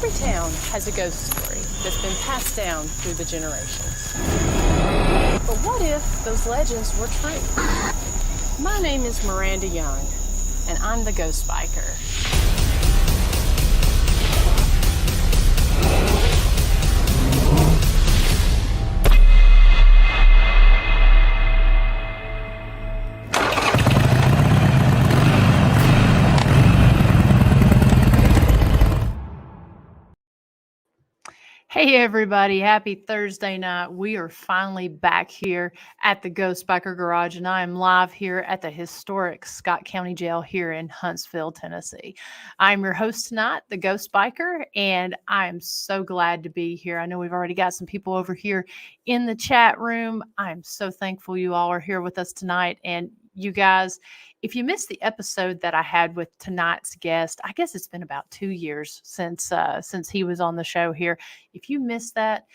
Every town has a ghost story that's been passed down through the generations. But what if those legends were true? My name is Miranda Young, and I'm the Ghost Biker. Hey everybody, happy Thursday night. We are finally back here at the Ghost Biker Garage, and I am live here at the historic Scott County Jail here in Huntsville, Tennessee. I'm your host tonight, the Ghost Biker, and I am so glad to be here. I know we've already got some people over here in the chat room. I'm so thankful you all are here with us tonight. And you guys, if you missed the episode that I had with tonight's guest, I guess it's been about 2 years since he was on the show here. If you missed that,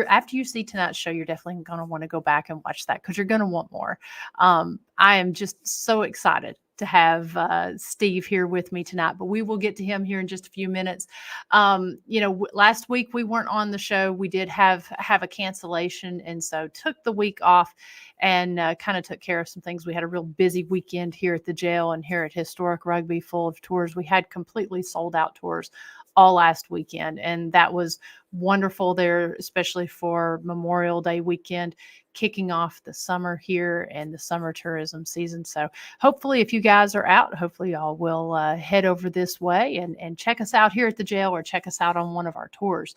after you see tonight's show, you're definitely going to want to go back and watch that because you're going to want more. I am just so excited to have Steve here with me tonight, but we will get to him here in just a few minutes. Last week we weren't on the show. We did have a cancellation, and so took the week off and kind of took care of some things. We had a real busy weekend here at the jail and here at Historic Rugby, full of tours. We had completely sold out tours all last weekend, and that was wonderful there, especially for Memorial Day weekend, kicking off the summer here and the summer tourism season. So hopefully if you guys are out, hopefully y'all will head over this way and check us out here at the jail or check us out on one of our tours.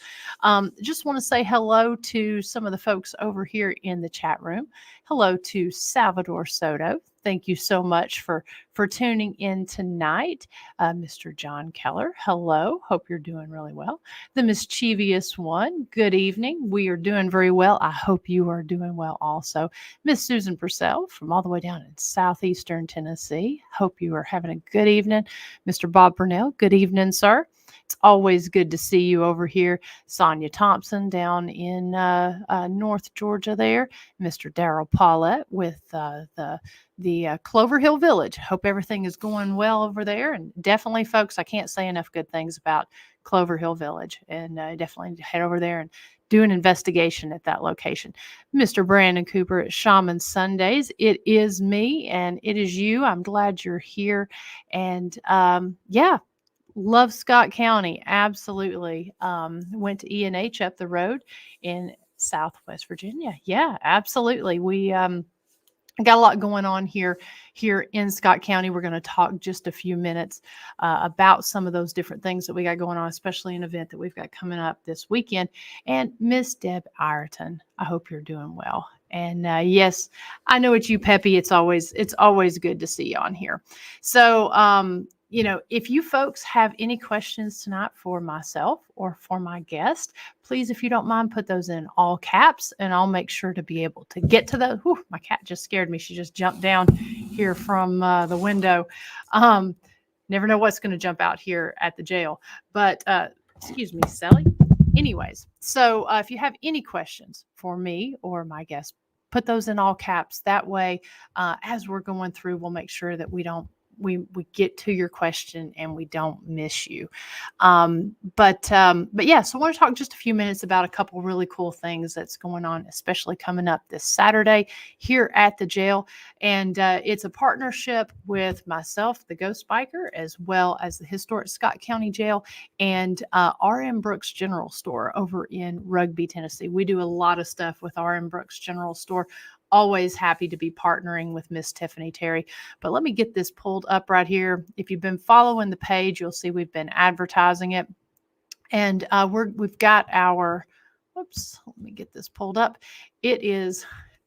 Just want to say hello to some of the folks over here in the chat room. Hello to Salvador Soto. Thank you so much for tuning in tonight. Mr. John Keller, hello. Hope you're doing really well. The mischievous one, good evening. We are doing very well. I hope you are doing well also. Miss Susan Purcell from all the way down in southeastern Tennessee. Hope you are having a good evening. Mr. Bob Burnell, good evening, sir. It's always good to see you over here. Sonia Thompson down in North Georgia there. Mr. Darrell Paulette with the Clover Hill Village. Hope everything is going well over there. And definitely, folks, I can't say enough good things about Clover Hill Village. And definitely head over there and do an investigation at that location. Mr. Brandon Cooper at Shaman Sundays. It is me and it is you. I'm glad you're here. And love Scott County. Absolutely. Went to E&H up the road in Southwest Virginia. Yeah, absolutely. We got a lot going on here in Scott County. We're going to talk just a few minutes about some of those different things that we got going on, especially an event that we've got coming up this weekend. And Miss Deb Ireton, I hope you're doing well. And yes, I know it's you, Peppy. It's always good to see you on here. So, if you folks have any questions tonight for myself or for my guest, please, if you don't mind, put those in all caps and I'll make sure to be able to get to those. Whew, my cat just scared me. She just jumped down here from the window. Never know what's going to jump out here at the jail. But excuse me, Sally. Anyways, so if you have any questions for me or my guest, put those in all caps. That way, as we're going through, we'll make sure that we get to your question and we don't miss you. But yeah, so I want to talk just a few minutes about a couple really cool things that's going on, especially coming up this Saturday here at the jail. And it's a partnership with myself, the Ghost Biker, as well as the historic Scott County Jail and R.M. Brooks General Store over in Rugby, Tennessee. We do a lot of stuff with R.M. Brooks General Store. Always happy to be partnering with Miss Tiffany Terry. But let me get this pulled up right here. If you've been following the page, you'll see we've been advertising it. And we've got our, whoops, let me get this pulled up. It is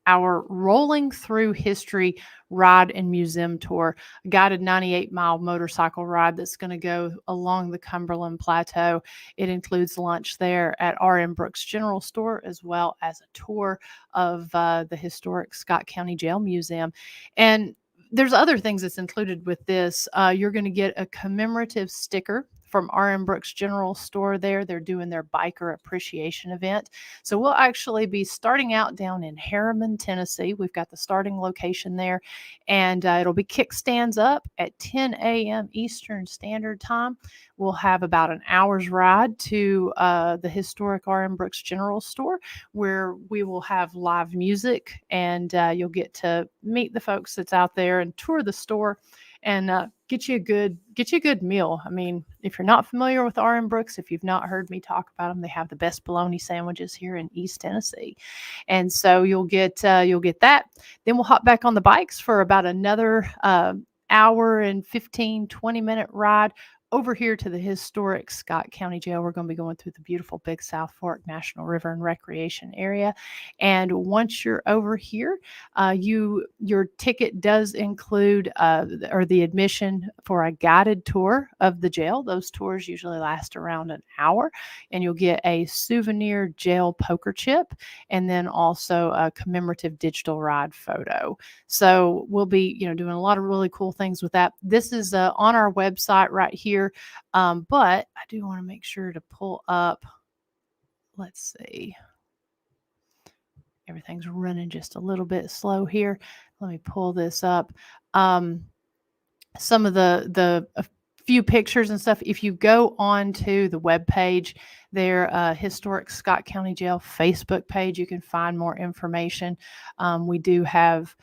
our Rolling Through History Ride and Museum Tour, a guided 98-mile motorcycle ride that's going to go along the Cumberland Plateau. It includes lunch there at R.M. Brooks General Store, as well as a tour of the historic Scott County Jail Museum. And there's other things that's included with this. You're going to get a commemorative sticker from R.M. Brooks General Store there. They're doing their biker appreciation event. So we'll actually be starting out down in Harriman, Tennessee. We've got the starting location there, and it'll be kickstands up at 10 a.m. Eastern Standard Time. We'll have about an hour's ride to the historic R.M. Brooks General Store, where we will have live music, and you'll get to meet the folks that's out there and tour the store, and get you a good meal. I mean, if you're not familiar with R.M. Brooks, if you've not heard me talk about them, they have the best bologna sandwiches here in East Tennessee, and so you'll get that. Then we'll hop back on the bikes for about another hour and 15-20 minute ride over here to the historic Scott County Jail. We're going to be going through the beautiful Big South Fork National River and Recreation Area. And once you're over here, your ticket does include or the admission for a guided tour of the jail. Those tours usually last around an hour, and you'll get a souvenir jail poker chip, and then also a commemorative digital ride photo. So we'll be, doing a lot of really cool things with that. This is on our website right here. But I do want to make sure to pull up, let's see. Everything's running just a little bit slow here. Let me pull this up. Some of the a few pictures and stuff. If you go on to the webpage, their historic Scott County Jail Facebook page, you can find more information. We do have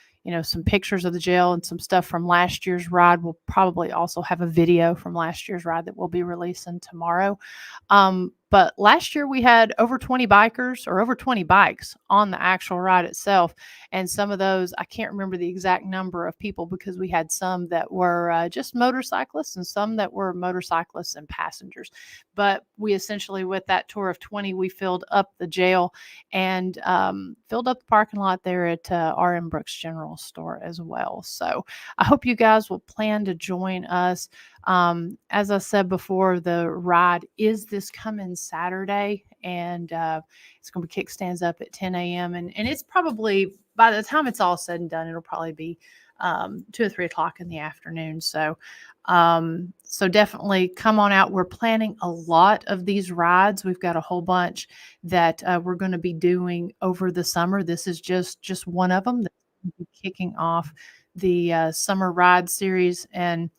some pictures of the jail and some stuff from last year's ride. We'll probably also have a video from last year's ride that we'll be releasing tomorrow. But last year we had over 20 bikers, or over 20 bikes on the actual ride itself. And some of those, I can't remember the exact number of people, because we had some that were just motorcyclists and some that were motorcyclists and passengers. But we essentially, with that tour of 20, we filled up the jail and filled up the parking lot there at R.M. Brooks General Store as well. So I hope you guys will plan to join us. As I said before, the ride is this coming Saturday, and it's going to be kickstands up at 10 a.m. And it's probably, by the time it's all said and done, it'll probably be 2 or 3 o'clock in the afternoon. So definitely come on out. We're planning a lot of these rides. We've got a whole bunch that we're going to be doing over the summer. This is just one of them that's going to be kicking off the summer ride series, and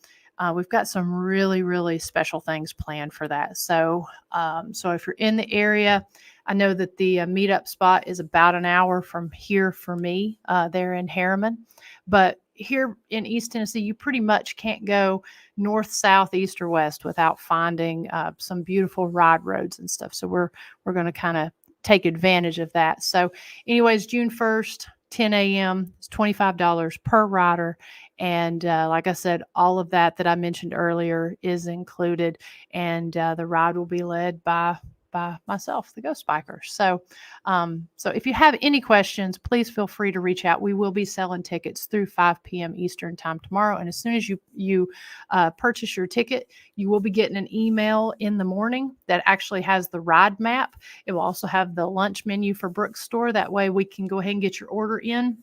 we've got some really, really special things planned for that. So if you're in the area, I know that the meetup spot is about an hour from here for me there in Harriman. But here in East Tennessee, you pretty much can't go north, south, east, or west without finding some beautiful ride roads and stuff. So we're going to kind of take advantage of that. So anyways, June 1st, 10 a.m. It's $25 per rider. And like I said, all of that I mentioned earlier is included. And the ride will be led by myself, the Ghost Biker. So if you have any questions, please feel free to reach out. We will be selling tickets through 5 p.m. Eastern time tomorrow. And as soon as you purchase your ticket, you will be getting an email in the morning that actually has the ride map. It will also have the lunch menu for Brooks Store. That way we can go ahead and get your order in,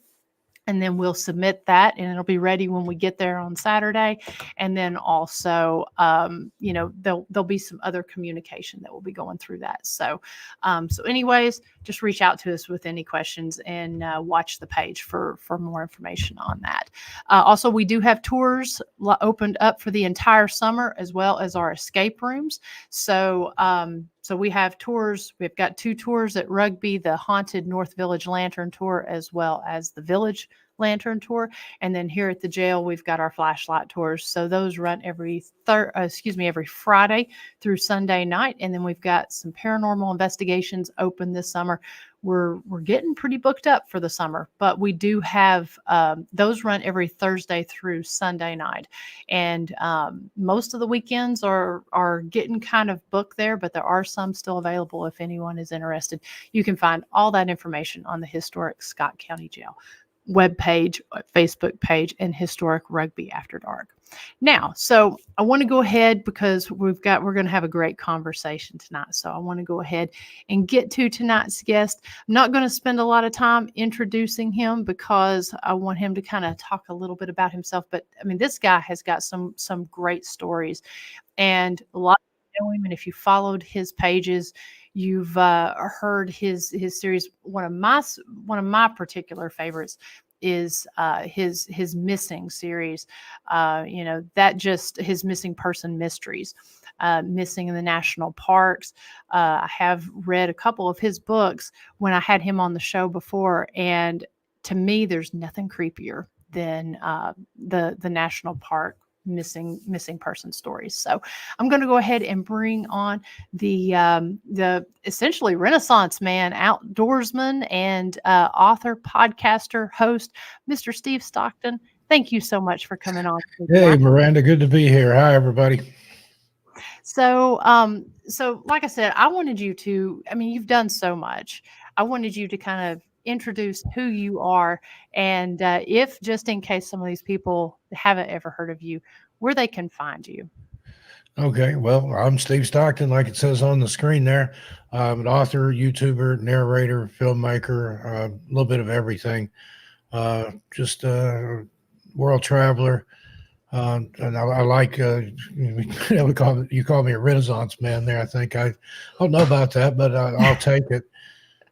and then we'll submit that, and it'll be ready when we get there on Saturday. And then also, there'll be some other communication that will be going through that. So anyways, just reach out to us with any questions, and watch the page for more information on that. Also, we do have tours opened up for the entire summer, as well as our escape rooms. So we have tours. We've got 2 tours at Rugby, the Haunted North Village Lantern Tour, as well as the Village Lantern Tour. And then here at the jail, we've got our flashlight tours. So those run every Friday through Sunday night. And then we've got some paranormal investigations open this summer. We're getting pretty booked up for the summer, but we do have those run every Thursday through Sunday night. And most of the weekends are getting kind of booked there, but there are some still available if anyone is interested. You can find all that information on the historic Scott County Jail webpage, Facebook page, and Historic Rugby After Dark. Now, so I want to go ahead, because we're going to have a great conversation tonight. So I want to go ahead and get to tonight's guest. I'm not going to spend a lot of time introducing him, because I want him to kind of talk a little bit about himself. But I mean, this guy has got some great stories, and a lot know him and if you followed his pages, you've heard his series. One of my particular favorites is his missing series. That just his missing person mysteries, missing in the national parks. I have read a couple of his books when I had him on the show before, and to me, there's nothing creepier than the national park missing person stories. So I'm going to go ahead and bring on the essentially Renaissance man, outdoorsman, and author, podcaster, host, Mr. Steve Stockton. Thank you so much for coming on. Hey, Miranda, good to be here. Hi, everybody. So like I said, I wanted you to, I mean, you've done so much. I wanted you to kind of introduce who you are and if just in case some of these people haven't ever heard of you, where they can find you. Okay, well, I'm Steve Stockton, like it says on the screen there. I'm an author, YouTuber, narrator, filmmaker, a little bit of everything. Just a world traveler. And I like, you call me a Renaissance man there. I don't know about that, but I'll take it.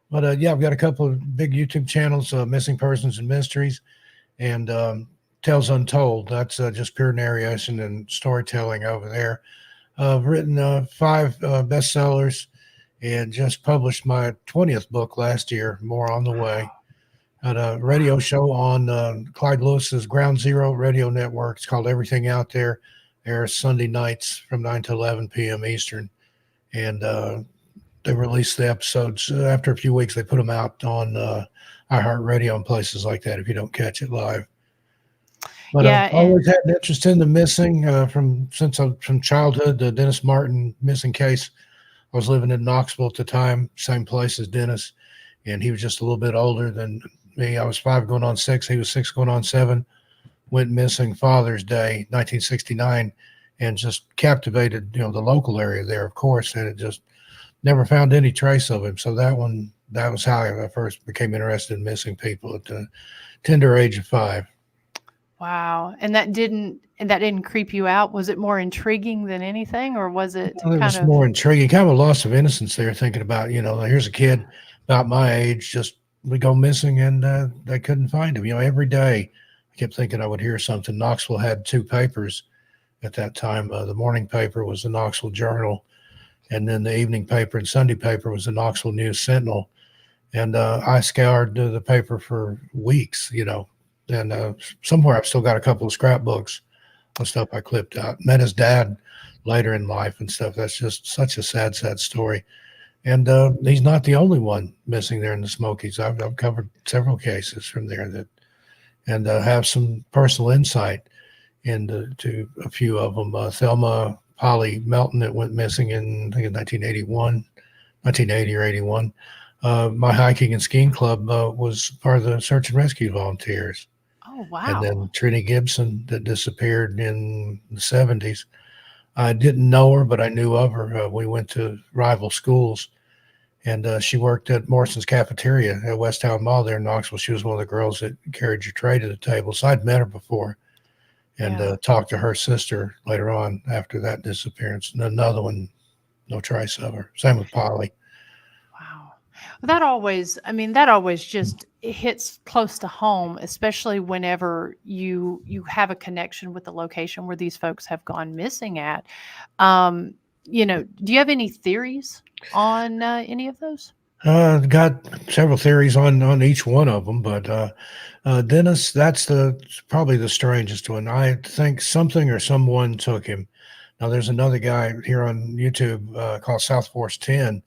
But yeah, I've got a couple of big YouTube channels, Missing Persons and Mysteries, and Tales Untold. That's just pure narration and storytelling over there. I've written 5 bestsellers and just published my 20th book last year, more on the way. Had a radio show on Clyde Lewis's Ground Zero radio network. It's called Everything Out There. Airs Sunday nights from 9 to 11 p.m. Eastern. And they release the episodes. After a few weeks, they put them out on iHeartRadio and places like that if you don't catch it live. But Yeah, I've always had an interest in the missing from childhood. The Dennis Martin missing case. I was living in Knoxville at the time, same place as Dennis, and he was just a little bit older than me. I was 5 going on 6. He was 6 going on 7. Went missing Father's Day, 1969, and just captivated, the local area there, of course, and it just never found any trace of him. So that was how I first became interested in missing people at the tender age of 5. Wow. And that didn't creep you out? Was it more intriguing than anything, or was it Well, it was more intriguing, kind of a loss of innocence there, thinking about, here's a kid about my age, just we go missing, and they couldn't find him. Every day I kept thinking I would hear something. Knoxville had 2 papers at that time. The morning paper was the Knoxville Journal, and then the evening paper and Sunday paper was the Knoxville News Sentinel. And I scoured the paper for weeks, and somewhere I've still got a couple of scrapbooks of stuff I clipped out. Met his dad later in life and stuff. That's just such a sad story. And he's not the only one missing there in the Smokies. I've covered several cases from there and have some personal insight into a few of them. Thelma Polly Melton that went missing in, I think, in 1980 or 81. My hiking and skiing club was part of the search and rescue volunteers. Oh, wow. And then Trini Gibson that disappeared in the 70s. I didn't know her, but I knew of her. We went to rival schools, and she worked at Morrison's Cafeteria at West Town Mall there in Knoxville. She was one of the girls that carried your tray to the table. So I'd met her before and talked to her sister later on after that disappearance. And another one, no trace of her. Same with Polly. Wow. That always just hits close to home, especially whenever you have a connection with the location where these folks have gone missing at. Do you have any theories on any of those? Got several theories on each one of them, but Dennis, that's probably the strangest one. I think something or someone took him. Now, there's another guy here on YouTube called South Force 10,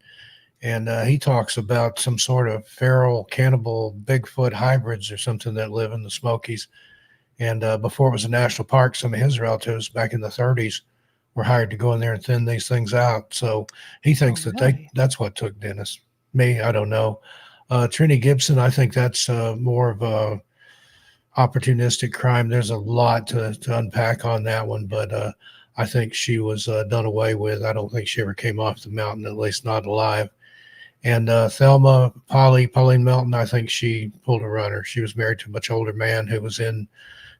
and he talks about some sort of feral, cannibal, Bigfoot hybrids or something that live in the Smokies. And before it was a national park, some of his relatives back in the 30s were hired to go in there and thin these things out. So he thinks that's what took Dennis. Me, I don't know. Trini Gibson, I think that's more of a opportunistic crime. There's a lot to unpack on that one, but I think she was done away with. I don't think she ever came off the mountain, at least not alive. And Thelma Pauline Melton, I think she pulled a runner. She was married to a much older man who was in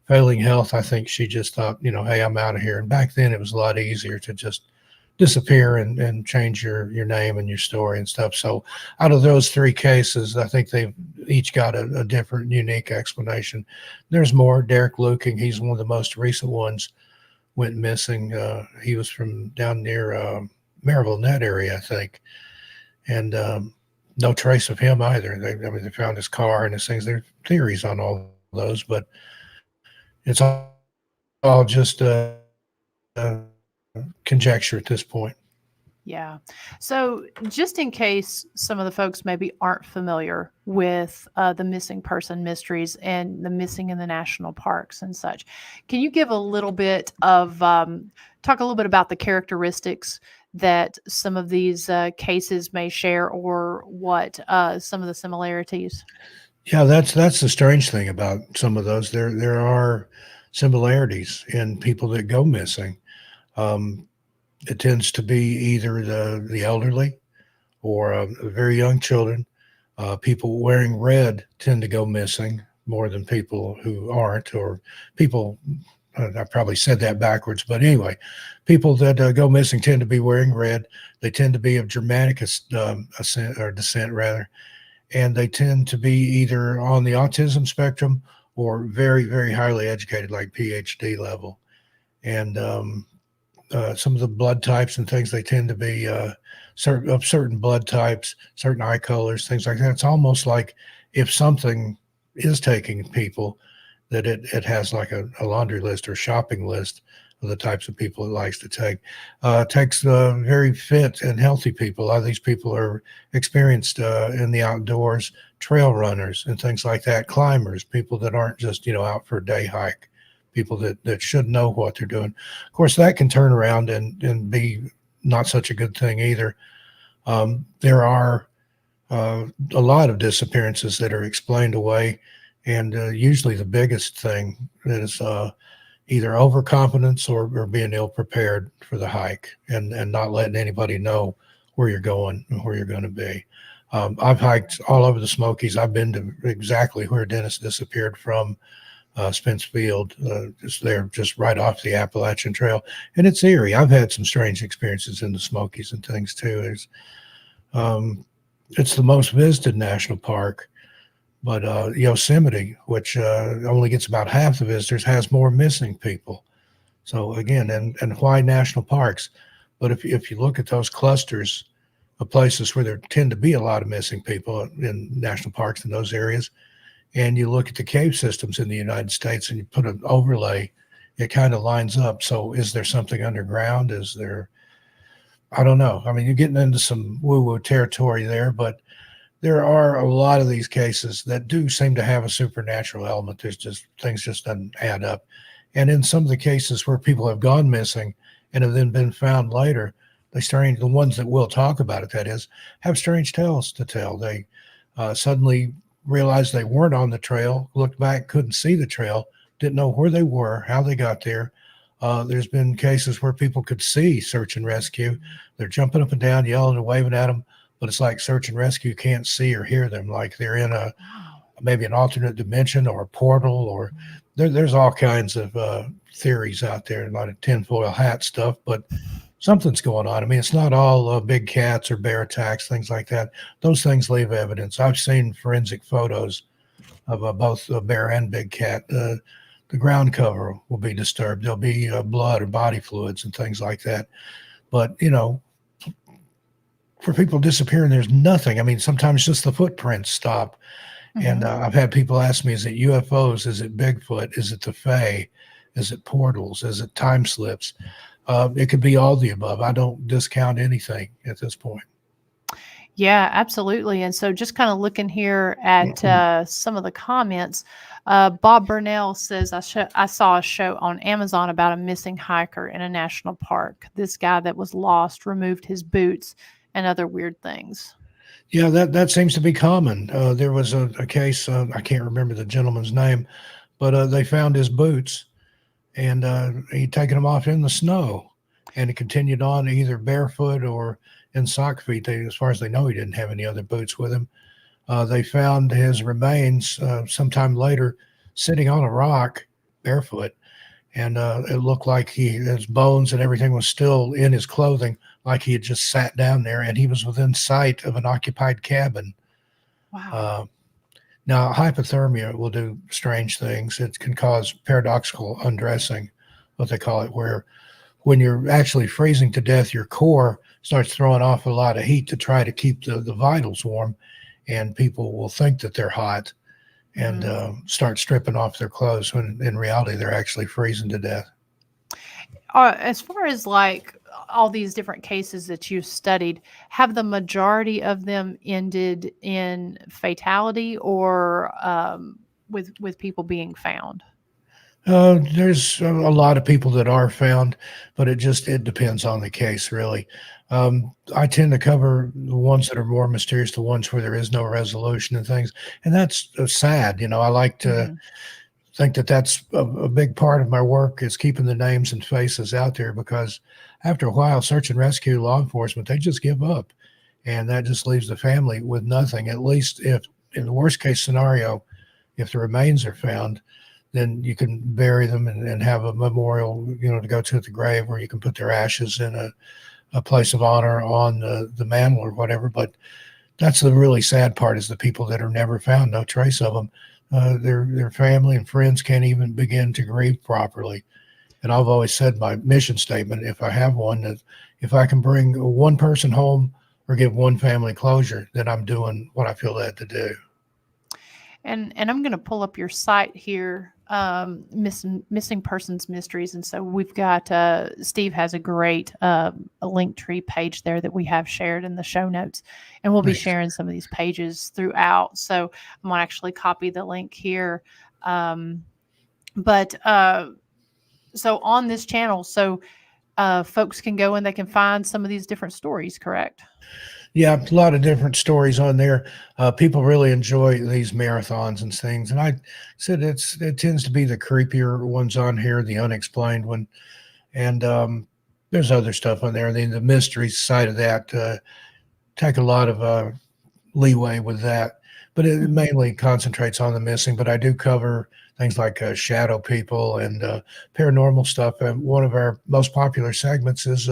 failing health. I think she just thought, hey, I'm out of here. And back then it was a lot easier to just disappear and change your name and your story and stuff. So out of those three cases, I think they've each got a different, unique explanation. There's more. Derek Luking, he's one of the most recent ones, went missing. He was from down near Maryville, that area, I think, and no trace of him either. I mean, they found his car and his things. There are theories on all those, but it's all just conjecture at this point. Yeah. So, just in case some of the folks maybe aren't familiar with the missing person mysteries and the missing in the national parks and such, can you give a little bit of talk a little bit about the characteristics that some of these cases may share, or what some of the similarities? Yeah, that's the strange thing about some of those. There are similarities in people that go missing. Um, it tends to be either the elderly or very young children. People wearing red tend to go missing more than people who aren't, or people. I probably said that backwards, but anyway, people that go missing tend to be wearing red. They tend to be of Germanic ascent or descent, rather, and they tend to be either on the autism spectrum or very, very highly educated, like PhD level. And some of the blood types and things, they tend to be certain blood types, certain eye colors, things like that. It's almost like if something is taking people, that it has like a laundry list or shopping list of the types of people it likes to take. Takes very fit and healthy people. A lot of these people are experienced in the outdoors, trail runners and things like that, climbers, people that aren't just, out for a day hike, people that should know what they're doing. Of course, that can turn around and be not such a good thing either. There are a lot of disappearances that are explained away, and usually the biggest thing is either overconfidence or being ill prepared for the hike and not letting anybody know where you're going and where you're going to be. I've hiked all over the Smokies. I've been to exactly where Dennis disappeared from, Spence Field, just right off the Appalachian Trail, and it's eerie. I've had some strange experiences in the Smokies and things too. It's the most visited national park, but Yosemite, which only gets about half the visitors, has more missing people. So again, and why national parks? But if you look at those clusters of places where there tend to be a lot of missing people in national parks in those areas, and you look at the cave systems in the United States and you put an overlay, it kind of lines up. So is there something underground? Is there, I don't know. I mean, you're getting into some woo-woo territory there, but there are a lot of these cases that do seem to have a supernatural element. There's just things just doesn't add up. And in some of the cases where people have gone missing and have then been found later, the ones that will talk about it, that is, have strange tales to tell. They suddenly realized they weren't on the trail, looked back, couldn't see the trail, didn't know where they were, how they got there. There's been cases where people could see search and rescue. They're jumping up and down, yelling and waving at them, but it's like search and rescue can't see or hear them, like they're in maybe an alternate dimension or a portal, or there's all kinds of theories out there, a lot of tinfoil hat stuff, but something's going on. I mean, it's not all big cats or bear attacks, things like that. Those things leave evidence. I've seen forensic photos of both a bear and big cat. The ground cover will be disturbed. There'll be blood or body fluids and things like that. But, for people disappearing, there's nothing. I mean, sometimes just the footprints stop. Mm-hmm. And I've had people ask me, is it UFOs? Is it Bigfoot? Is it the Fae? Is it portals? Is it time slips? It could be all the above. I don't discount anything at this point. Yeah, absolutely. And so just kind of looking here at some of the comments, Bob Burnell says, I saw a show on Amazon about a missing hiker in a national park. This guy that was lost removed his boots and other weird things. Yeah, that seems to be common. There was a case, I can't remember the gentleman's name, but they found his boots, and he'd taken them off in the snow, and he continued on either barefoot or in sock feet. As far as they know, he didn't have any other boots with him. They found his remains sometime later sitting on a rock barefoot, and it looked like his bones and everything was still in his clothing, like he had just sat down there and he was within sight of an occupied cabin. Wow. Uh, Now, hypothermia will do strange things. It can cause paradoxical undressing, what they call it, where when you're actually freezing to death, your core starts throwing off a lot of heat to try to keep the vitals warm, and people will think that they're hot and Mhm. start stripping off their clothes when in reality they're actually freezing to death. As far as like all these different cases that you've studied, have the majority of them ended in fatality or with people being found? There's a lot of people that are found, but it depends on the case, really. I tend to cover the ones that are more mysterious, the ones where there is no resolution and things, and that's sad. I like to Hmm. think that that's a big part of my work is keeping the names and faces out there because after a while, search and rescue law enforcement, they just give up, and that just leaves the family with nothing. At least if in the worst case scenario, if the remains are found, then you can bury them and have a memorial, to go to at the grave, or you can put their ashes in a place of honor on the mantle or whatever. But that's the really sad part is the people that are never found, no trace of them. Their family and friends can't even begin to grieve properly. And I've always said my mission statement, if I have one, that if I can bring one person home or give one family closure, then I'm doing what I feel led to do. And I'm going to pull up your site here, missing persons mysteries. And so we've got Steve has a great a link tree page there that we have shared in the show notes, and we'll be Thanks. sharing some of these pages throughout. So I'm going to actually copy the link here. But so on this channel, so folks can go and they can find some of these different stories, correct? Yeah, a lot of different stories on there. People really enjoy these marathons and things, and I said it tends to be the creepier ones on here, the unexplained one, and there's other stuff on there. The mystery side of that take a lot of leeway with that, but it Mhm. mainly concentrates on the missing. But I do cover things like shadow people and paranormal stuff. And one of our most popular segments is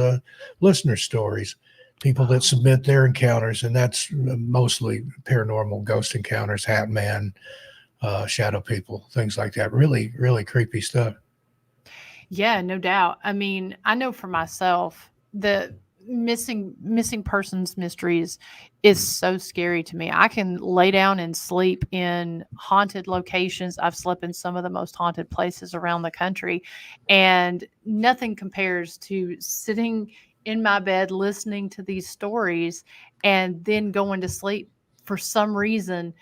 listener stories, people that Oh. submit their encounters, and that's mostly paranormal, ghost encounters, Hat Man, shadow people, things like that. Really, really creepy stuff. Yeah, no doubt. I mean, I know for myself, the missing persons mysteries is so scary to me. I can lay down and sleep in haunted locations. I've slept in some of the most haunted places around the country, and nothing compares to sitting in my bed listening to these stories and then going to sleep for some reason.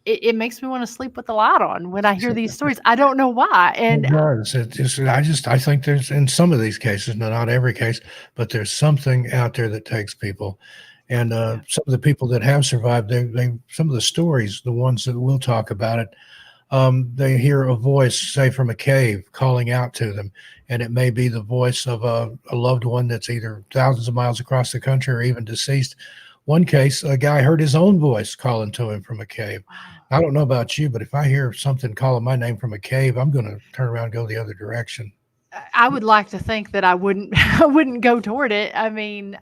It makes me want to sleep with the light on when I hear these stories. I don't know why. It And does. I think there's in some of these cases, no, not every case, but there's something out there that takes people. And yeah. some of the people that have survived, some of the stories, the ones that we'll talk about it, they hear a voice, say from a cave, calling out to them, and it may be the voice of a loved one that's either thousands of miles across the country or even deceased. One case, a guy heard his own voice calling to him from a cave. Wow. I don't know about you, but if I hear something calling my name from a cave, I'm going to turn around and go the other direction. I would like to think that I wouldn't I wouldn't go toward it. I mean,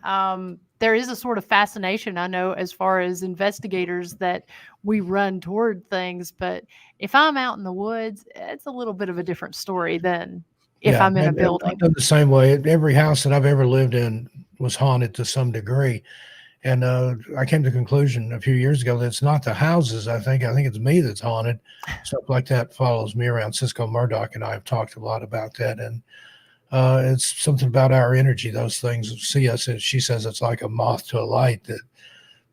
there is a sort of fascination I know as far as investigators that we run toward things, but if I'm out in the woods, it's a little bit of a different story than if Yeah, I'm in a and I've building. done the same way. Every house that I've ever lived in was haunted to some degree. And I came to the conclusion a few years ago that it's not the houses. I think it's me that's haunted. Stuff like that follows me around. Cisco Murdoch and I have talked a lot about that, and it's something about our energy. Those things see us, and she says it's like a moth to a light. That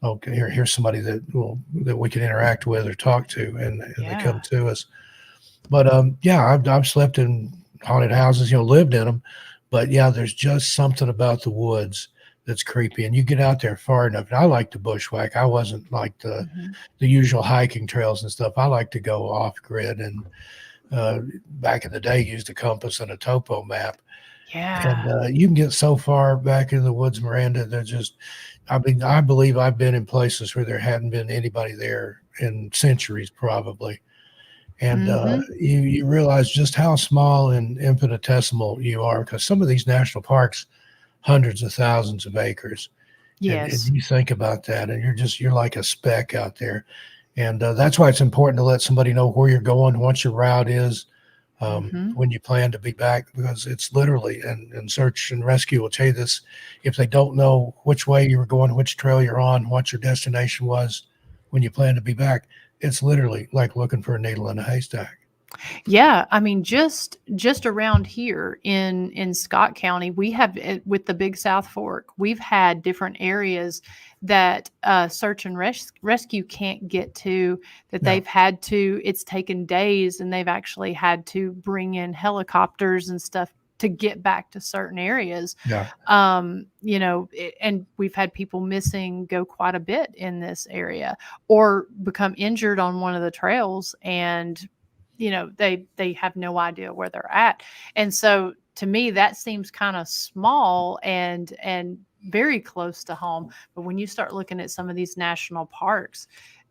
okay, here's somebody that we can interact with or talk to, and they come Yeah. to us. But yeah, I've slept in haunted houses, lived in them. But yeah, there's just something about the woods that's creepy. And you get out there far enough. And I like to bushwhack. I wasn't like Mhm. the usual hiking trails and stuff. I like to go off grid and back in the day used a compass and a topo map. And Yeah. you can get so far back in the woods, Miranda. They're just, I mean, I believe I've been in places where there hadn't been anybody there in centuries, probably, and Mhm. you realize just how small and infinitesimal you are because some of these national parks, hundreds of thousands of acres. And Yes. you think about that, and you're like a speck out there. And that's why it's important to let somebody know where you're going, what your route is, Hmm. when you plan to be back, because it's literally, and search and rescue will tell you this, if they don't know which way you were going, which trail you're on, what your destination was when you plan to be back, it's literally like looking for a needle in a haystack. Yeah, I mean, just around here in Scott County, we have with the Big South Fork, we've had different areas that search and rescue can't get to. That Yeah, they've had to. It's taken days, and they've actually had to bring in helicopters and stuff to get back to certain areas. yeah. And we've had people missing go quite a bit in this area, or become injured on one of the trails, and they have no idea where they're at. And so to me that seems kind of small and very close to home. But when you start looking at some of these national parks,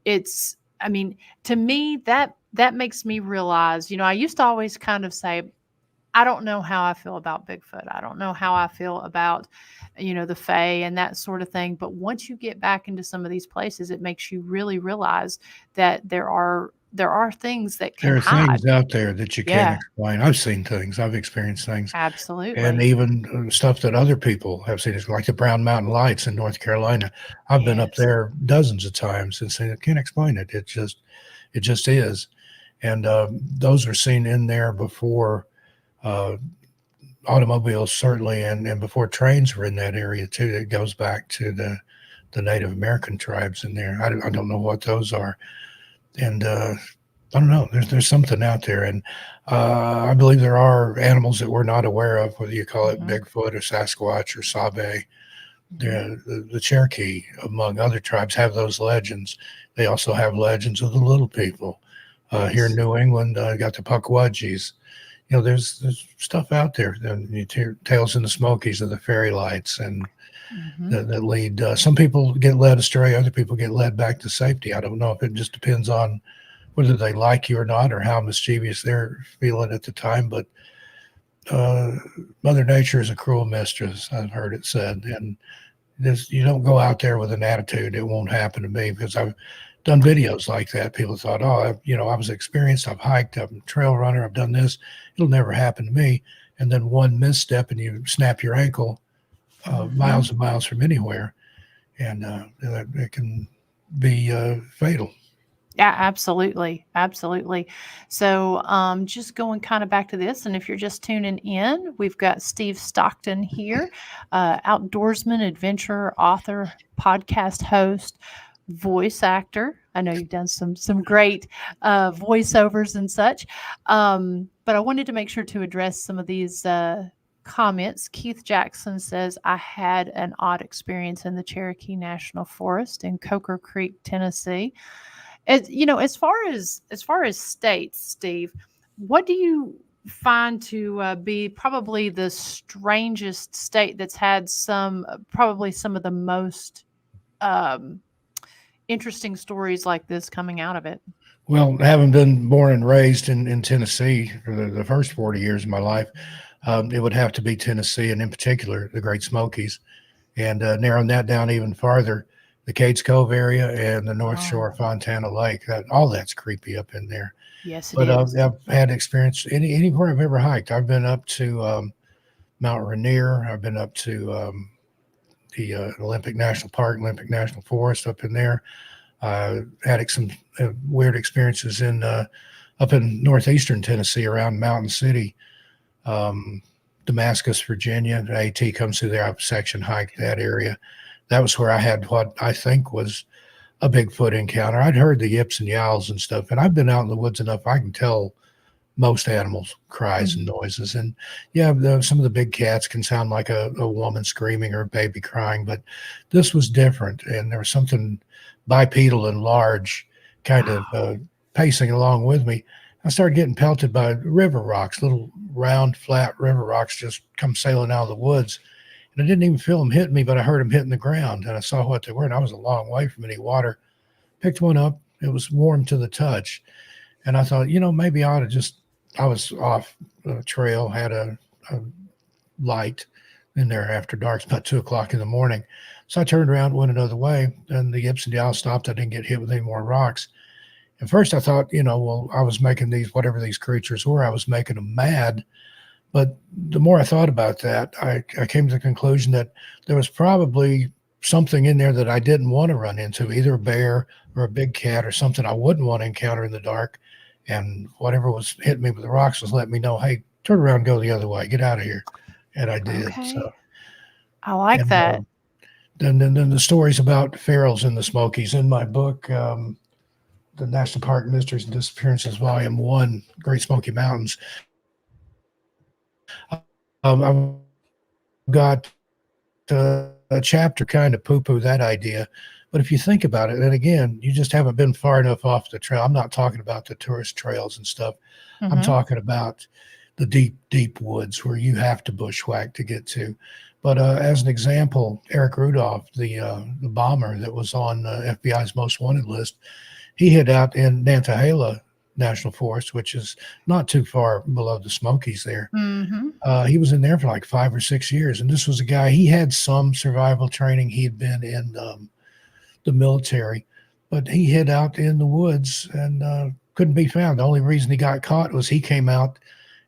it's, I mean, to me that makes me realize, I used to always kind of say, I don't know how I feel about Bigfoot. I don't know how I feel about, the Fae and that sort of thing. But once you get back into some of these places, it makes you really realize that there are things that can There are hide. things out there that you can't Yeah, explain. I've seen things, I've experienced things, and absolutely. even stuff that other people have seen, like the Brown Mountain Lights in North Carolina. I've been up Yes. there dozens of times and saying, I can't explain it. It just is. And those are seen in there before uh, automobiles, certainly, and before trains were in that area too. It goes back to the Native American tribes in there. I don't know what those are. And I don't know. There's something out there, and I believe there are animals that we're not aware of, whether you call it Hmm. Bigfoot or Sasquatch or Sabe. Hmm. The Cherokee, among other tribes, have those legends. They also have legends of the little people. Here in Yes. New England, got the Pukwudgies. There's stuff out there. Tales in the Smokies of the fairy lights, and Hmm. that lead. Some people get led astray. Other people get led back to safety. I don't know if it just depends on whether they like you or not, or how mischievous they're feeling at the time. But uh, Mother Nature is a cruel mistress. I've heard it said, and you don't go out there with an attitude. It won't happen to me, because I've done videos like that. People thought, oh, I was experienced. I've hiked. I'm a trail runner. I've done this. It'll never happen to me. And then one misstep and you snap your ankle Hmm. miles and miles from anywhere, and it can be fatal. Yeah, absolutely. Absolutely. So, just going kind of back to this, and if you're just tuning in, we've got Steve Stockton here, outdoorsman, adventurer, author, podcast host, voice actor. I know you've done some great voiceovers and such. But I wanted to make sure to address some of these comments. Keith Jackson says, I had an odd experience in the Cherokee National Forest in Coker Creek, Tennessee. As far as states, Steve, what do you find to be probably the strangest state that's had probably some of the most um, interesting stories like this coming out of it? Well, having been born and raised in Tennessee for the first 40 years of my life, it would have to be Tennessee, and in particular, the Great Smokies. And narrowing that down even farther, the Cades Cove area and the North Shore of Oh, Fontana Lake. All that's creepy up in there. yes, it But is. I've had experience anywhere I've ever hiked. I've been up to Mount Rainier. I've been up to the Olympic National Park, Olympic National Forest up in there. Had some weird experiences in up in northeastern Tennessee around Mountain City, um, Damascus, Virginia. The AT comes through there. I've section hiked that area. That was where I had what I think was a Bigfoot encounter. I'd heard the yips and yowls and stuff, and I've been out in the woods enough. I can tell most animals' cries and Mhm. noises. And yeah, some of the big cats can sound like a woman screaming or a baby crying, but this was different. And there was something bipedal and large kind of Wow. pacing along with me. I started getting pelted by river rocks, little round, flat river rocks just come sailing out of the woods. And I didn't even feel them hitting me, but I heard them hitting the ground and I saw what they were. And I was a long way from any water. Picked one up. It was warm to the touch. And I thought, maybe I was off trail, had a light in there after dark. It's about 2 o'clock in the morning. So I turned around, went another way, and the Gibson dial stopped. I didn't get hit with any more rocks. At first I thought, well, I was making whatever these creatures were, I was making them mad. But the more I thought about that, I came to the conclusion that there was probably something in there that I didn't want to run into, either a bear or a big cat or something I wouldn't want to encounter in the dark. And whatever was hitting me with the rocks was letting me know, hey, turn around, go the other way, get out of here. And I did. So, Okay. I like and that. then the stories about ferals in the Smokies in my book, the National Park Mysteries and Disappearances, Volume 1, Great Smoky Mountains. I've got a chapter kind of poo-poo that idea. But if you think about it, and again, you just haven't been far enough off the trail. I'm not talking about the tourist trails and stuff. I'm Mm-hmm. talking about the deep, deep woods where you have to bushwhack to get to. But as an example, Eric Rudolph, the bomber that was on FBI's most wanted list, he hid out in Nantahala National Forest, which is not too far below the Smokies there. Mm-hmm. He was in there for like 5 or 6 years. And this was a guy, he had some survival training. He had been in the military, but he hid out in the woods and couldn't be found. The only reason he got caught was he came out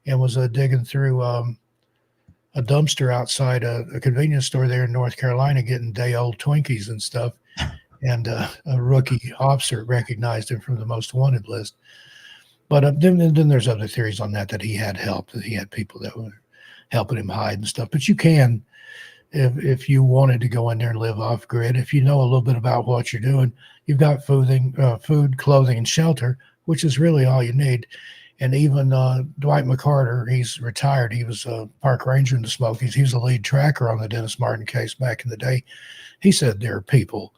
and was digging through a dumpster outside a convenience store there in North Carolina, getting day-old Twinkies and stuff. And a rookie officer recognized him from the most wanted list. But then there's other theories on that he had help, that he had people that were helping him hide and stuff. But you can, if you wanted to go in there and live off grid, if you know a little bit about what you're doing, you've got food, clothing, and shelter, which is really all you need. And even Dwight McCarter, he's retired. He was a park ranger in the Smokies. He was the lead tracker on the Dennis Martin case back in the day. He said there are people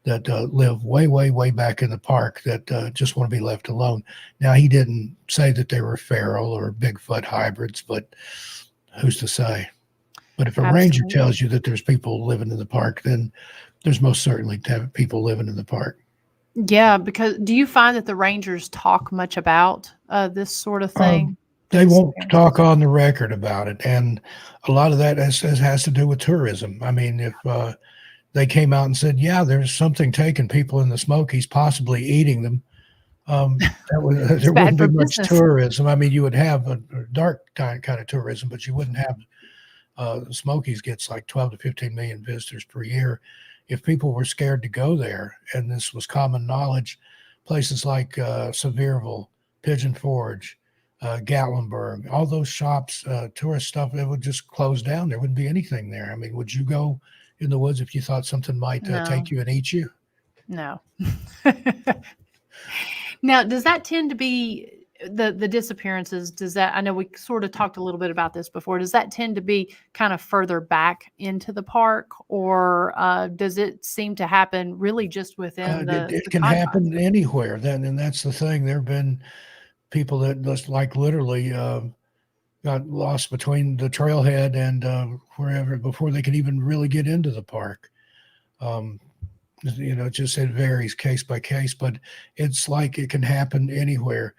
that live way, way, way back in the park that just want to be left alone. Now, he didn't say that they were feral or Bigfoot hybrids, but who's to say? But if a ranger Absolutely. tells you that there's people living in the park, then there's most certainly people living in the park. Yeah, because do you find that the Rangers talk much about this sort of Um, thing? The they won't disappearances? talk on the record about it, and a lot of that has to do with tourism. I mean, if they came out and said, "Yeah, there's something taking people in the Smokies, possibly eating them," that would It's there bad wouldn't for be much business. tourism. I mean, you would have a dark kind of tourism, but you wouldn't have. The Smokies gets like 12 to 15 million visitors per year. If people were scared to go there, and this was common knowledge, places like Sevierville, Pigeon Forge, Gatlinburg, all those shops, tourist stuff, it would just close down. There wouldn't be anything there. I mean, would you go in the woods if you thought something might take No, you and eat you? no. Now, does that tend to be the disappearances? Does that, I know we sort of talked a little bit about this before. Does that tend to be kind of further back into the park, or does it seem to happen really just within It the can confines? happen anywhere. Then, and that's the thing. There have been people that just like literally got lost between the trailhead and wherever before they could even really get into the park. Um, just it varies case by case, but it's like it can happen anywhere.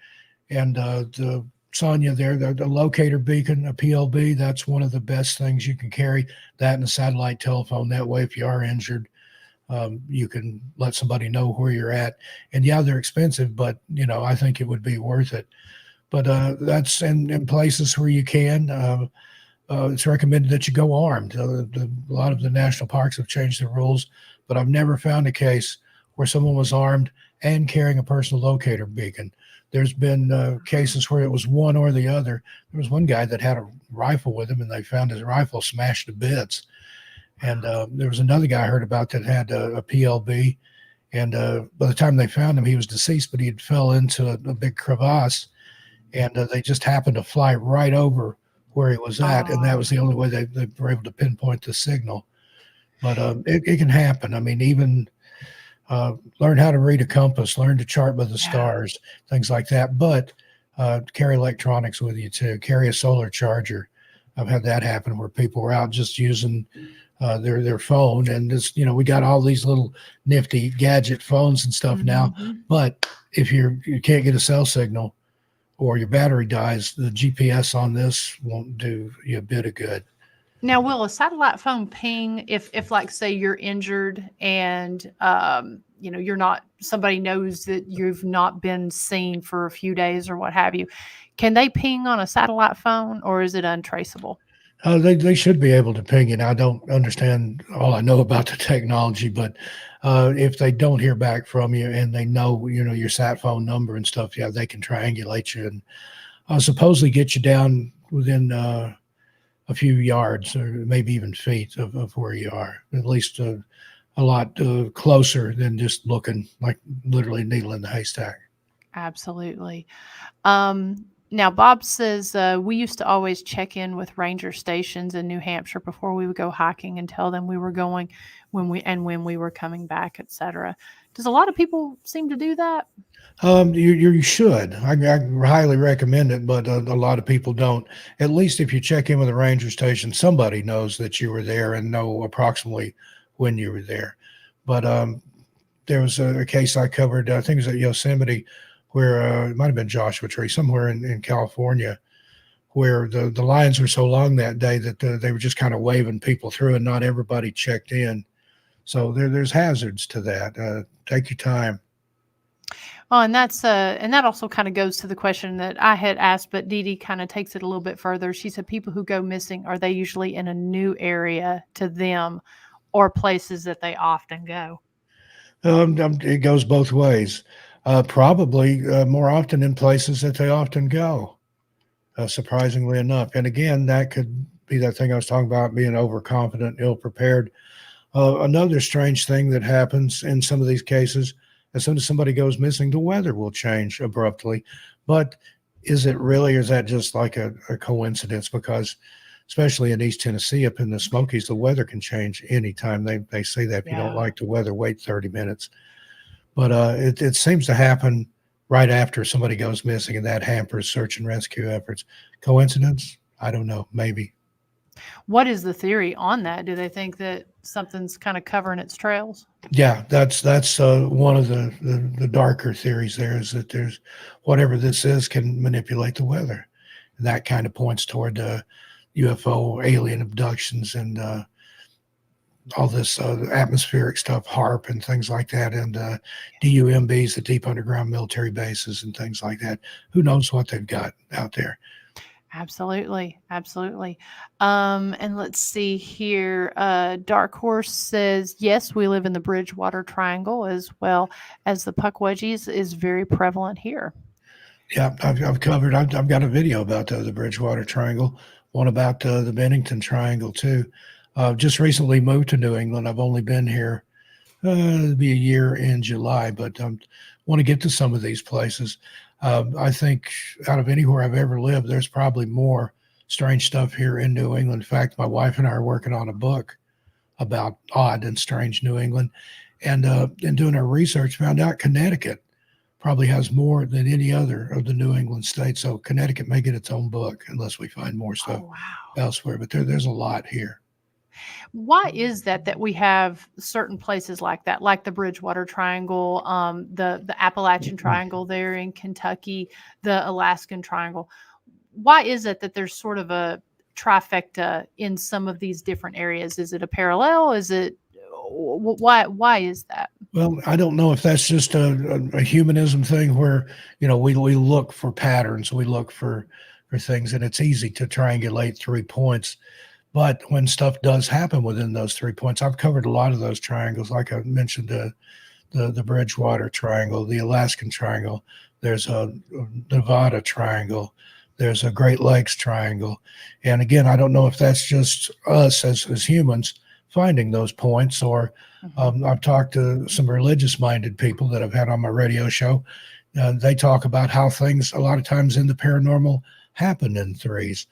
And the Sonia there, the locator beacon, a PLB, that's one of the best things you can carry. That and a satellite telephone. That way, if you are injured, you can let somebody know where you're at. And yeah, they're expensive, but I think it would be worth it. But that's in places where you can. It's recommended that you go armed. A lot of the national parks have changed the rules, but I've never found a case where someone was armed and carrying a personal locator beacon. There's been cases where it was one or the other. There was one guy that had a rifle with him, and they found his rifle smashed to bits. And there was another guy I heard about that had a PLB. And by the time they found him, he was deceased, but he had fell into a big crevasse, and they just happened to fly right over where he was at, and that Oh, was the only way they were able to pinpoint the signal. But it can happen. I mean, even learn how to read a compass, learn to chart by the yeah. stars, things like that. But carry electronics with you too. Carry a solar charger. I've had that happen where people were out just using their phone, and just we got all these little nifty gadget phones and stuff now. Mhm. But if you can't get a cell signal, or your battery dies, the GPS on this won't do you a bit of good. Now, will a satellite phone ping if like say you're injured and you're not somebody knows that you've not been seen for a few days or what have you? Can they ping on a satellite phone or is it untraceable? They should be able to ping it. I don't understand all I know about the technology, but if they don't hear back from you and they know, your sat phone number and stuff, yeah, they can triangulate you and supposedly get you down within a few yards or maybe even feet of where you are, at least a lot closer than just looking like literally a needle in the haystack. Absolutely. Now, Bob says we used to always check in with ranger stations in New Hampshire before we would go hiking and tell them we were going when we were coming back, etc. Does a lot of people seem to do that? You should. I highly recommend it, but a lot of people don't. At least if you check in with a ranger station, somebody knows that you were there and know approximately when you were there. But there was a case I covered, I think it was at Yosemite, where it might have been Joshua Tree, somewhere in California, where the lines were so long that day that they were just kind of waving people through and not everybody checked in. So there's hazards to that. Take your time. Well, and that also kind of goes to the question that I had asked, but Dee Dee kind of takes it a little bit further. She said, people who go missing, are they usually in a new area to them or places that they often go? It goes both ways. Probably more often in places that they often go, surprisingly enough. And again, that could be that thing I was talking about, being overconfident, ill prepared. Another strange thing that happens in some of these cases, as soon as somebody goes missing, the weather will change abruptly. But is it really, or is that just like a coincidence? Because especially in East Tennessee, up in the Smokies, the weather can change anytime. They say that if you don't Yeah. like the weather, wait 30 minutes. But it seems to happen right after somebody goes missing, and that hampers search and rescue efforts. Coincidence? I don't know. Maybe. What is the theory on that? Do they think that something's kind of covering its trails? Yeah, that's one of the darker theories. There is that there's whatever this is can manipulate the weather, and that kind of points toward UFO alien abductions and all this atmospheric stuff, HARP and things like that, and DUMBs, the deep underground military bases and things like that. Who knows what they've got out there? Absolutely, absolutely. And let's see here. Dark Horse says, yes, we live in the Bridgewater Triangle as well as the Puckwudgies is very prevalent here. Yeah, I've covered. I've got a video about the Bridgewater Triangle, one about the Bennington Triangle too. Just recently moved to New England. I've only been here it'll be a year in July, but want to get to some of these places. I think out of anywhere I've ever lived, there's probably more strange stuff here in New England. In fact, my wife and I are working on a book about odd and strange New England, and in doing our research, found out Connecticut probably has more than any other of the New England states. So Connecticut may get its own book unless we find more stuff Oh, wow. elsewhere. But there's a lot here. Why is that we have certain places like that, like the Bridgewater Triangle, the Appalachian Triangle there in Kentucky, the Alaskan Triangle? Why is it that there's sort of a trifecta in some of these different areas? Is it a parallel? Is it why is that? Well, I don't know if that's just a humanism thing where, we look for patterns, we look for things, and it's easy to triangulate 3 points. But when stuff does happen within those 3 points, I've covered a lot of those triangles. Like I mentioned, the Bridgewater Triangle, the Alaskan Triangle. There's a Nevada Triangle. There's a Great Lakes Triangle. And again, I don't know if that's just us as humans finding those points, or I've talked to some religious-minded people that I've had on my radio show. They talk about how things a lot of times in the paranormal happen in threes.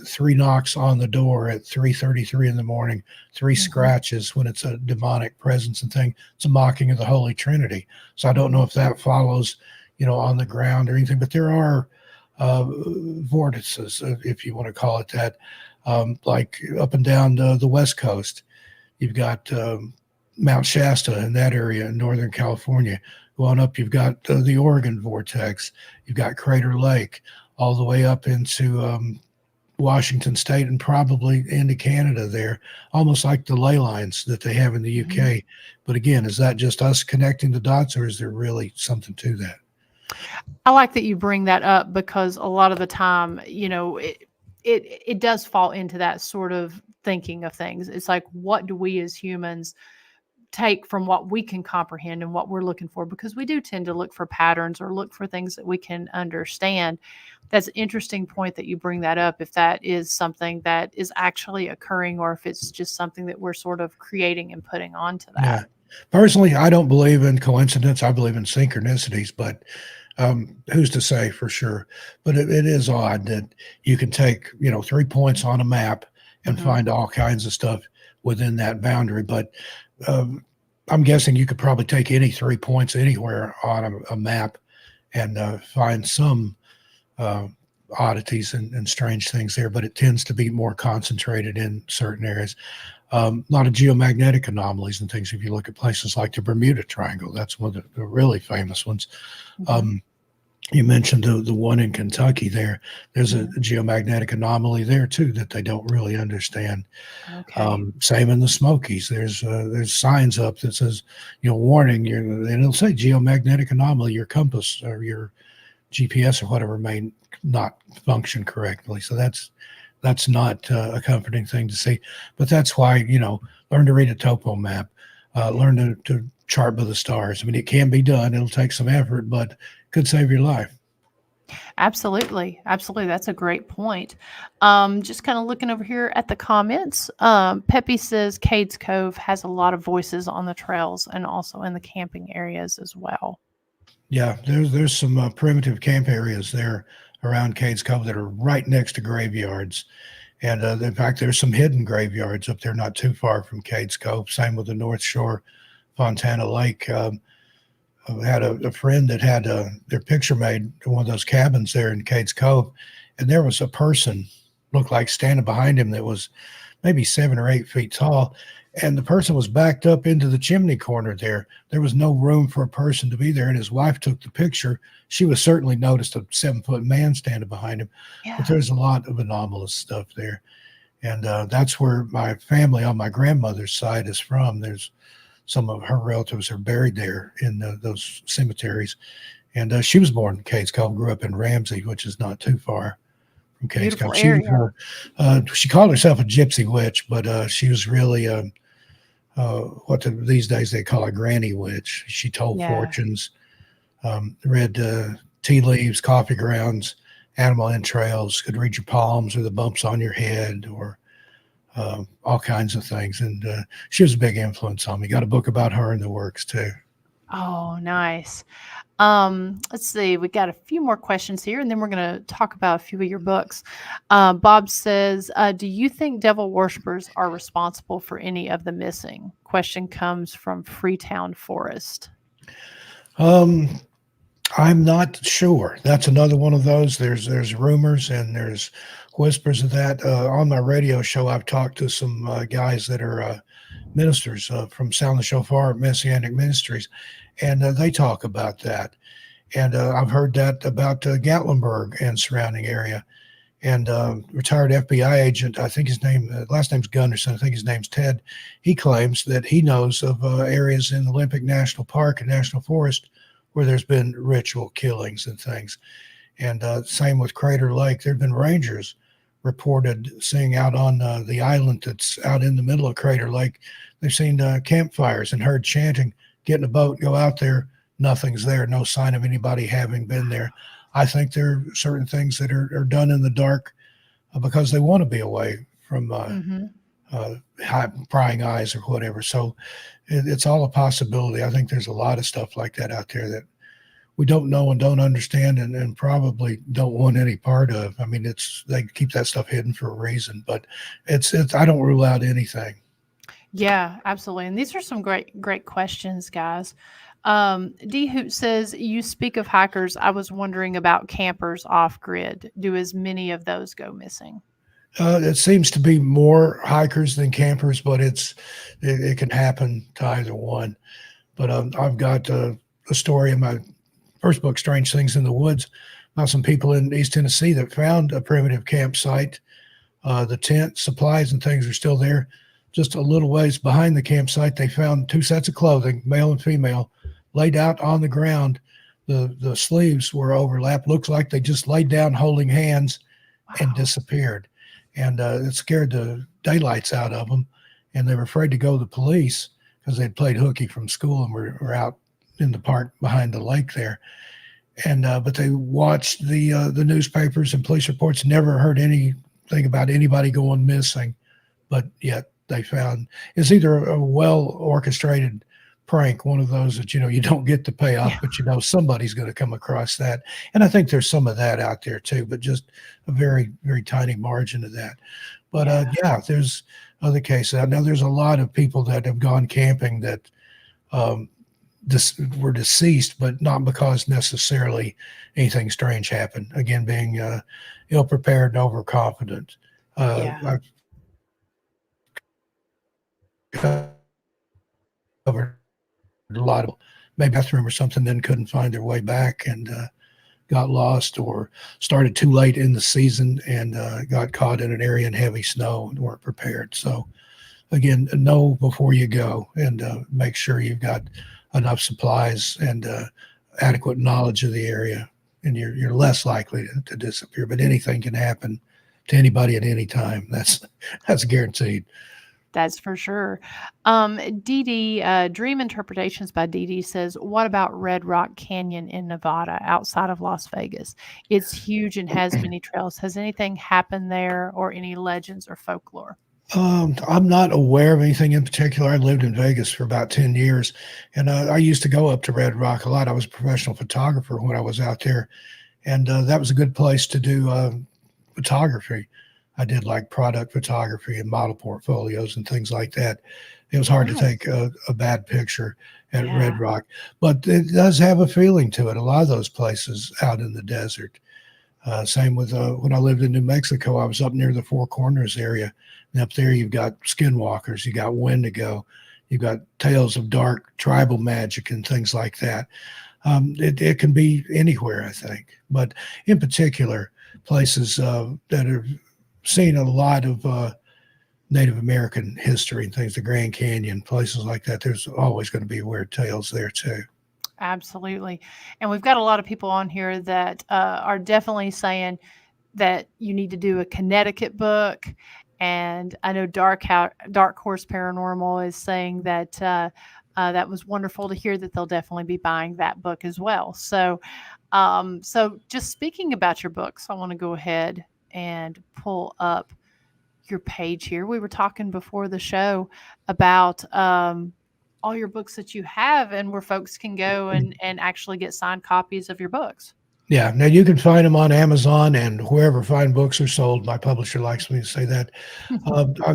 3 knocks on the door at 3:33 in the morning, 3 scratches when it's a demonic presence and thing. It's a mocking of the Holy Trinity. So I don't know if that follows, on the ground or anything, but there are vortices, if you want to call it that, like up and down the West Coast. You've got Mount Shasta in that area in Northern California. Going up, you've got the Oregon vortex. You've got Crater Lake all the way up into Washington State and probably into Canada there, almost like the ley lines that they have in the Mhm. UK. But again, is that just us connecting the dots, or is there really something to that? I like that you bring that up because a lot of the time, it does fall into that sort of thinking of things. It's like, what do we as humans take from what we can comprehend and what we're looking for? Because we do tend to look for patterns or look for things that we can understand. That's an interesting point that you bring that up. If that is something that is actually occurring, or if it's just something that we're sort of creating and putting onto that. Yeah. Personally, I don't believe in coincidence. I believe in synchronicities, but who's to say for sure? But it is odd that you can take, 3 points on a map and Hmm. find all kinds of stuff within that boundary. But um, I'm guessing you could probably take any 3 points anywhere on a map and find some uh, oddities and strange things there, but it tends to be more concentrated in certain areas. A lot of geomagnetic anomalies and things. If you look at places like the Bermuda Triangle, that's one of the really famous ones. Hmm. Um, you mentioned the one in Kentucky there. There's a Yeah. geomagnetic anomaly there too that they don't really understand. Okay. Same in the Smokies. There's signs up that says, warning. And it'll say geomagnetic anomaly. Your compass or your GPS or whatever may not function correctly. So that's not a comforting thing to see. But that's why, learn to read a topo map, learn to chart by the stars. I mean, it can be done. It'll take some effort, but could save your life. Absolutely. Absolutely. That's a great point. Just kind of looking over here at the comments. Peppy says Cades Cove has a lot of voices on the trails and also in the camping areas as well. Yeah, there's some primitive camp areas there around Cades Cove that are right next to graveyards. And in fact, there's some hidden graveyards up there not too far from Cades Cove. Same with the North Shore, Fontana Lake. I had a friend that had their picture made in one of those cabins there in Cades Cove, and there was a person looked like standing behind him that was maybe 7 or 8 feet tall, and the person was backed up into the chimney corner there. There was no room for a person to be there, and his wife took the picture. She was certainly noticed a 7 foot man standing behind him, but Yeah. there's a lot of anomalous stuff there, and that's where my family on my grandmother's side is from. There's some of her relatives are buried there in those cemeteries. And she was born in Cades Cove, grew up in Ramsey, which is not too far from Cades Beautiful Cove. area. She called herself a gypsy witch, but she was really these days they call a granny witch. She told Yeah. fortunes, read tea leaves, coffee grounds, animal entrails, could read your palms or the bumps on your head or all kinds of things. And she was a big influence on me. Got a book about her in the works too. Oh, nice. Let's see. We got a few more questions here, and then we're going to talk about a few of your books. Bob says, "Do you think devil worshippers are responsible for any of the missing?" Question comes from Freetown Forest. Um, I'm not sure. That's another one of those. There's rumors and there's whispers of that. On my radio show, I've talked to some guys that are ministers from Sound the Shofar Messianic Ministries, and they talk about that. And I've heard that about Gatlinburg and surrounding area. And retired FBI agent, I think his name, last name's Gunderson, I think his name's Ted. He claims that he knows of areas in Olympic National Park and National Forest where there's been ritual killings and things. And same with Crater Lake. There have been rangers reported seeing out on the island that's out in the middle of Crater Lake. They've seen campfires and heard chanting, get in a boat, go out there. Nothing's there. No sign of anybody having been there. I think there are certain things that are done in the dark because they want to be away from Hmm. prying eyes or whatever. So it's all a possibility. I think there's a lot of stuff like that out there that we don't know and don't understand and probably don't want any part of. I mean, they keep that stuff hidden for a reason, but it's I don't rule out anything. Yeah, absolutely. And these are some great questions, guys. D Hoot says, "You speak of hikers. I was wondering about campers off grid. Do as many of those go missing?" It seems to be more hikers than campers, but it can happen to either one. But I've got a story in my first book, Strange Things in the Woods, about some people in East Tennessee that found a primitive campsite The tent, supplies, and things are still there. Just a little ways behind the campsite, they found two sets of clothing, male and female, laid out on the ground. The sleeves were overlapped. Looks like they just laid down holding hands and Wow. disappeared. And it scared the daylights out of them. And they were afraid to go to the police because they'd played hooky from school and were out in the park behind the lake there. And but they watched the newspapers and police reports. Never heard anything about anybody going missing, but yet they found it's either a well orchestrated prank, one of those that you don't get the payoff, Yeah. but somebody's going to come across that. And I think there's some of that out there too, but just a very very tiny margin of that. But Yeah. yeah, there's other cases. Now there's a lot of people that have gone camping that um, were deceased, but not because necessarily anything strange happened. Again, being ill prepared and overconfident. Yeah. I've covered a lot of maybe bathroom or something, then couldn't find their way back and got lost, or started too late in the season and got caught in an area in heavy snow and weren't prepared. So again, know before you go and make sure you've got enough supplies and adequate knowledge of the area, and you're less likely to disappear. But anything can happen to anybody at any time. That's guaranteed. That's for sure. Dee Dee, Dream Interpretations by Dee Dee says, what about Red Rock Canyon in Nevada outside of Las Vegas? It's huge and has many trails. Has anything happened there or any legends or folklore? I'm not aware of anything in particular. I lived in Vegas for about 10 years, and I used to go up to Red Rock a lot. I was a professional photographer when I was out there, and that was a good place to do photography. I did like product photography and model portfolios and things like that. It was hard to Nice. take a bad picture at Yeah. Red Rock, but it does have a feeling to it. A lot of those places out in the desert. Same with when I lived in New Mexico, I was up near the Four Corners area. And up there, you've got skinwalkers, you got Wendigo, you've got tales of dark tribal magic and things like that. It can be anywhere, I think, but in particular, places that have seen a lot of Native American history and things, the Grand Canyon, places like that. There's always going to be weird tales there too. Absolutely. And we've got a lot of people on here that are definitely saying that you need to do a Connecticut book. And I know Dark Horse Paranormal is saying that that was wonderful to hear that they'll definitely be buying that book as well. So just speaking about your books, I want to go ahead and pull up your page here. We were talking before the show about all your books that you have and where folks can go and actually get signed copies of your books. Yeah, now you can find them on Amazon and wherever fine books are sold. My publisher likes me to say that.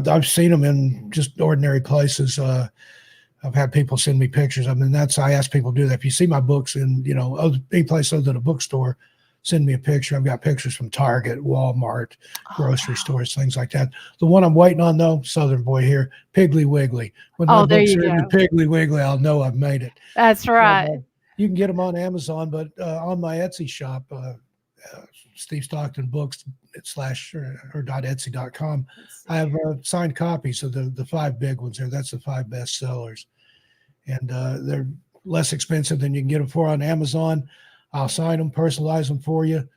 I've seen them in just ordinary places. I've had people send me pictures. I mean, I ask people to do that. If you see my books in, any place other than a bookstore, send me a picture. I've got pictures from Target, Walmart, grocery stores, things like that. The one I'm waiting on, though, Southern Boy here, Piggly Wiggly. When my There books you are in the go. Piggly Wiggly, I'll know I've made it. That's But, right. you can get them on Amazon, but on my Etsy shop, Steve Stockton Books / .etsy.com, I have signed copies of the five big ones there. That's the five best sellers. And they're less expensive than you can get them for on Amazon. I'll sign them, personalize them for you,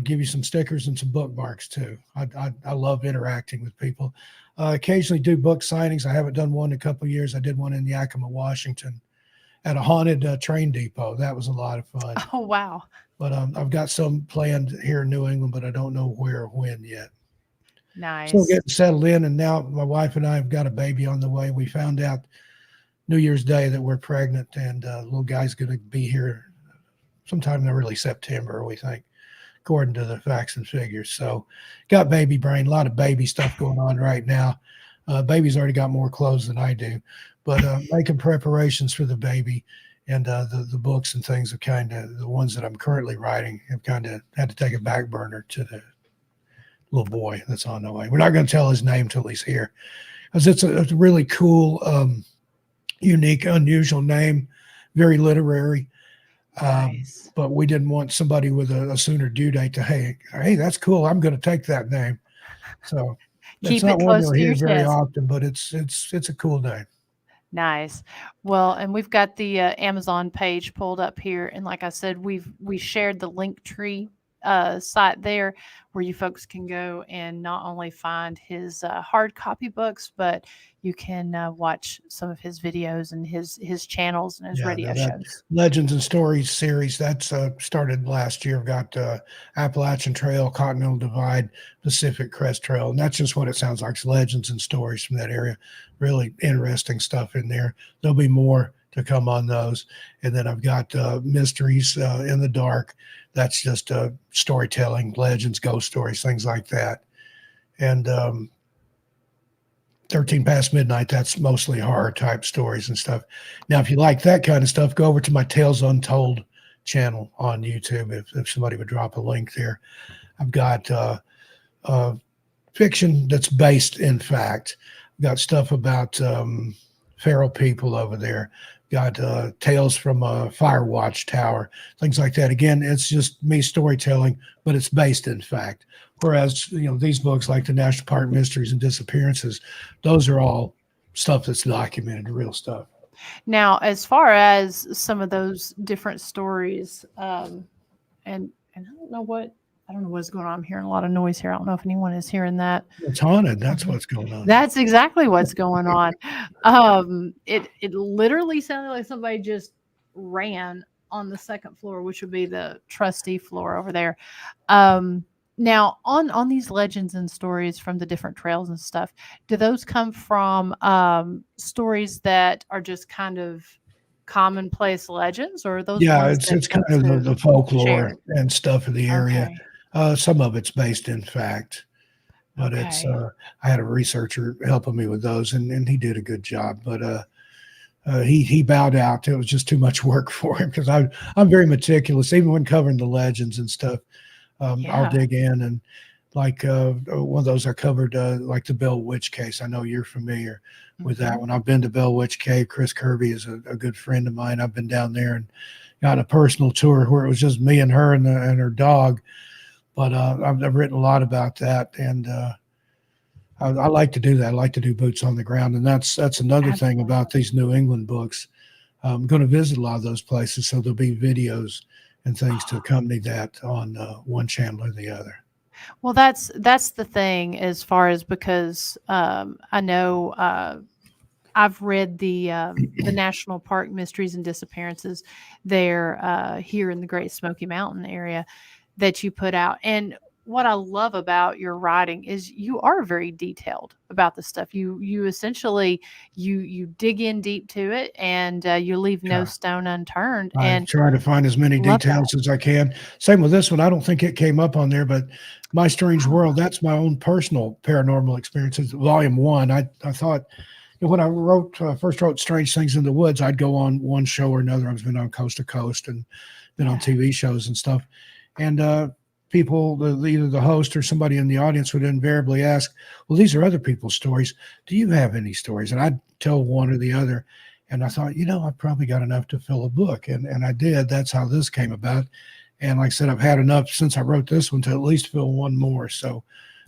give you some stickers and some bookmarks too. I love interacting with people. Occasionally do book signings. I haven't done one in a couple of years. I did one in Yakima, Washington at a haunted train depot. That was a lot of fun. Oh, wow. But I've got some planned here in New England, but I don't know where or when yet. Nice. Still getting settled in, and now my wife and I have got a baby on the way. We found out New Year's Day that we're pregnant, and little guy's going to be here sometime in early September, we think, according to the facts and figures. So got baby brain, a lot of baby stuff going on right now. Baby's already got more clothes than I do, but making preparations for the baby, and the books and things have kind of, the ones that I'm currently writing have kind of had to take a back burner to the little boy that's on the way. We're not going to tell his name till he's here, because it's a really cool, unique, unusual name, very literary. Nice. But we didn't want somebody with a sooner due date to, hey, that's cool, I'm going to take that name. So it's Keep not it one close you'll to hear your very chest. often, but it's a cool day. Nice. Well, and we've got the Amazon page pulled up here, and like I said, we shared the link tree site there where you folks can go and not only find his hard copy books, but you can watch some of his videos and his channels and his Yeah, radio now that shows. Legends and Stories series that's started last year. We've got Appalachian Trail, Continental Divide, Pacific Crest Trail, and that's just what it sounds like. It's legends and stories from that area. Really interesting stuff in there. There'll be more to come on those, and then I've got Mysteries in the Dark. That's just storytelling, legends, ghost stories, things like that, and 13 past midnight, that's mostly horror type stories and stuff. Now if you like that kind of stuff, go over to my Tales Untold channel on YouTube. If somebody would drop a link there, I've got uh, fiction that's based in fact. I've got stuff about feral people over there. Got tales from a fire watch tower, things like that. Again, it's just me storytelling, but it's based in fact. Whereas, these books like the National Park Mysteries and Disappearances, those are all stuff that's documented, real stuff. Now, as far as some of those different stories, and I don't know what's going on. I'm hearing a lot of noise here. I don't know if anyone is hearing that. It's haunted. That's what's going on. That's exactly what's going on. It literally sounded like somebody just ran on the second floor, which would be the trustee floor over there. Um, Now, on these legends and stories from the different trails and stuff, do those come from stories that are just kind of commonplace legends, or are those Yeah, ones that it's kind folks of have the folklore shared? and stuff of the area. Okay, Some of it's based in fact, but it's okay, I had a researcher helping me with those, and he did a good job. But he bowed out. It was just too much work for him because I'm very meticulous, even when covering the legends and stuff. I'll yeah. dig in and like one of those I covered, like the Bell Witch case. I know you're familiar with that Mhm. one. I've been to Bell Witch Cave. Chris Kirby is a good friend of mine. I've been down there and got a personal tour where it was just me and her and her dog. But I've written a lot about that, and I like to do that. I like to do boots on the ground, and that's another thing Absolutely. about these New England books. I'm going to visit a lot of those places, so there'll be videos and things to accompany that on one channel or the other. Well, that's the thing as far as because I know I've read the National Park Mysteries and Disappearances there here in the Great Smoky Mountain area that you put out. And what I love about your writing is you are very detailed about the stuff. You essentially you dig in deep to it and you leave no Yeah. stone unturned. I And try to find as many love that. details as I can. Same with this one. I don't think it came up on there, but My Strange Oh, World, that's my own personal paranormal experiences. Volume one, I thought when I first wrote Strange Things in the Woods, I'd go on one show or another. I've been on Coast to Coast and been on yeah. TV shows and stuff. And people, either the host or somebody in the audience would invariably ask, well, these are other people's stories. Do you have any stories? And I'd tell one or the other. And I thought, I've probably got enough to fill a book. And I did. That's how this came about. And like I said, I've had enough since I wrote this one to at least fill one more. So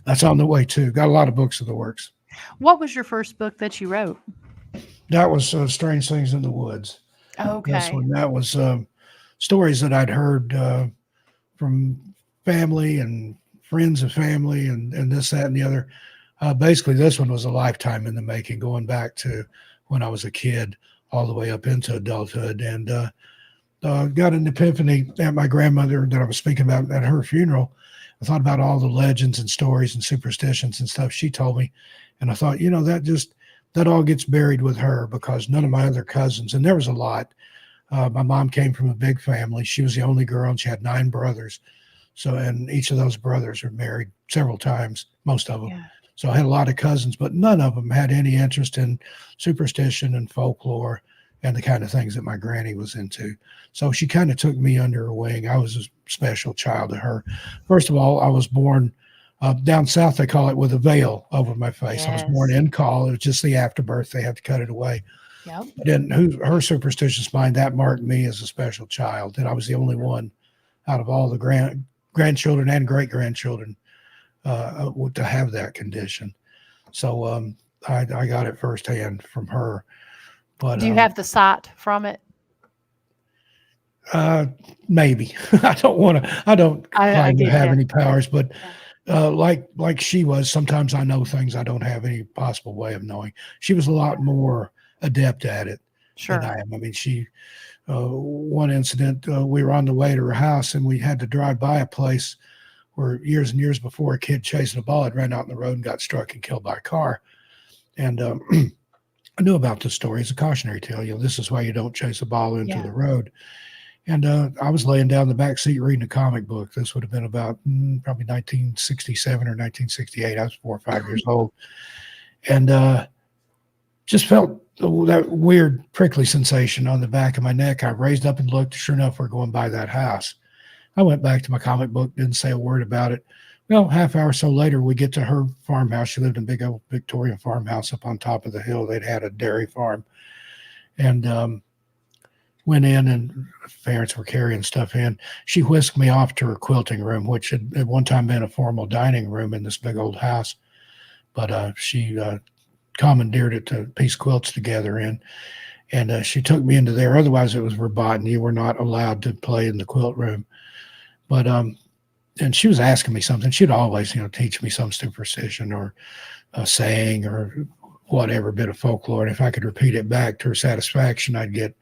that's on the way too. Got a lot of books in the works. What was your first book that you wrote? That was Strange Things in the Woods. This Okay. one, that was stories that I'd heard from family and friends of family and this, that, and the other. Basically, this one was a lifetime in the making, going back to when I was a kid all the way up into adulthood. And got an epiphany at my grandmother that I was speaking about at her funeral. I thought about all the legends and stories and superstitions and stuff she told me. And I thought, that all gets buried with her because none of my other cousins, and there was a lot. My mom came from a big family. She was the only girl and she had 9 brothers. So, and each of those brothers are married several times, most of them. Yeah. So I had a lot of cousins, but none of them had any interest in superstition and folklore and the kind of things that my granny was into. So she kind of took me under her wing. I was a special child to her. First of all, I was born down south, they call it with a veil over my face. I was born Yes. in call. It was just the afterbirth. They had to cut it away. Yep. But in her superstitious mind, that marked me as a special child. That I was the only one out of all the grandchildren and great grandchildren to have that condition. So I got it firsthand from her. But Do you have the cite from it? maybe I don't want to. I don't I claim to get have you. any powers, but Yeah. like she was, sometimes I know things I don't have any possible way of knowing. She was a lot more adept at it than Sure. I am. I mean, one incident, we were on the way to her house and we had to drive by a place where years and years before a kid chasing a ball had ran out in the road and got struck and killed by a car. And I knew about this story. It's a cautionary tale. This is why you don't chase a ball into Yeah. the road. And I was laying down in the back seat reading a comic book. This would have been about probably 1967 or 1968. I was 4 or 5 years old. And just felt that weird prickly sensation on the back of my neck. I raised up and looked. Sure enough, we're going by that house. I went back to my comic book, didn't say a word about it. Well, half hour or so later, we get to her farmhouse. She lived in a big old Victorian farmhouse up on top of the hill. They'd had a dairy farm. And went in and parents were carrying stuff in. She whisked me off to her quilting room, which had at one time been a formal dining room in this big old house. But she commandeered it to piece quilts together in. And she took me into there. Otherwise, it was verboten. You were not allowed to play in the quilt room. But and she was asking me something. She'd always, teach me some superstition or a saying or whatever bit of folklore. And if I could repeat it back to her satisfaction, I'd get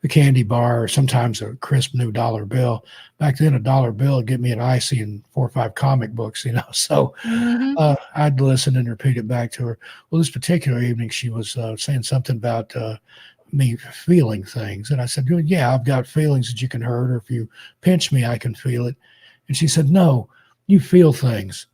a candy bar or sometimes a crisp new dollar bill. Back then, a dollar bill would get me an icy and 4 or 5 comic books, So Mhm. I'd listen and repeat it back to her. Well, this particular evening, she was saying something about me feeling things. And I said, well, yeah, I've got feelings that you can hurt, or if you pinch me, I can feel it. And she said, no, you feel things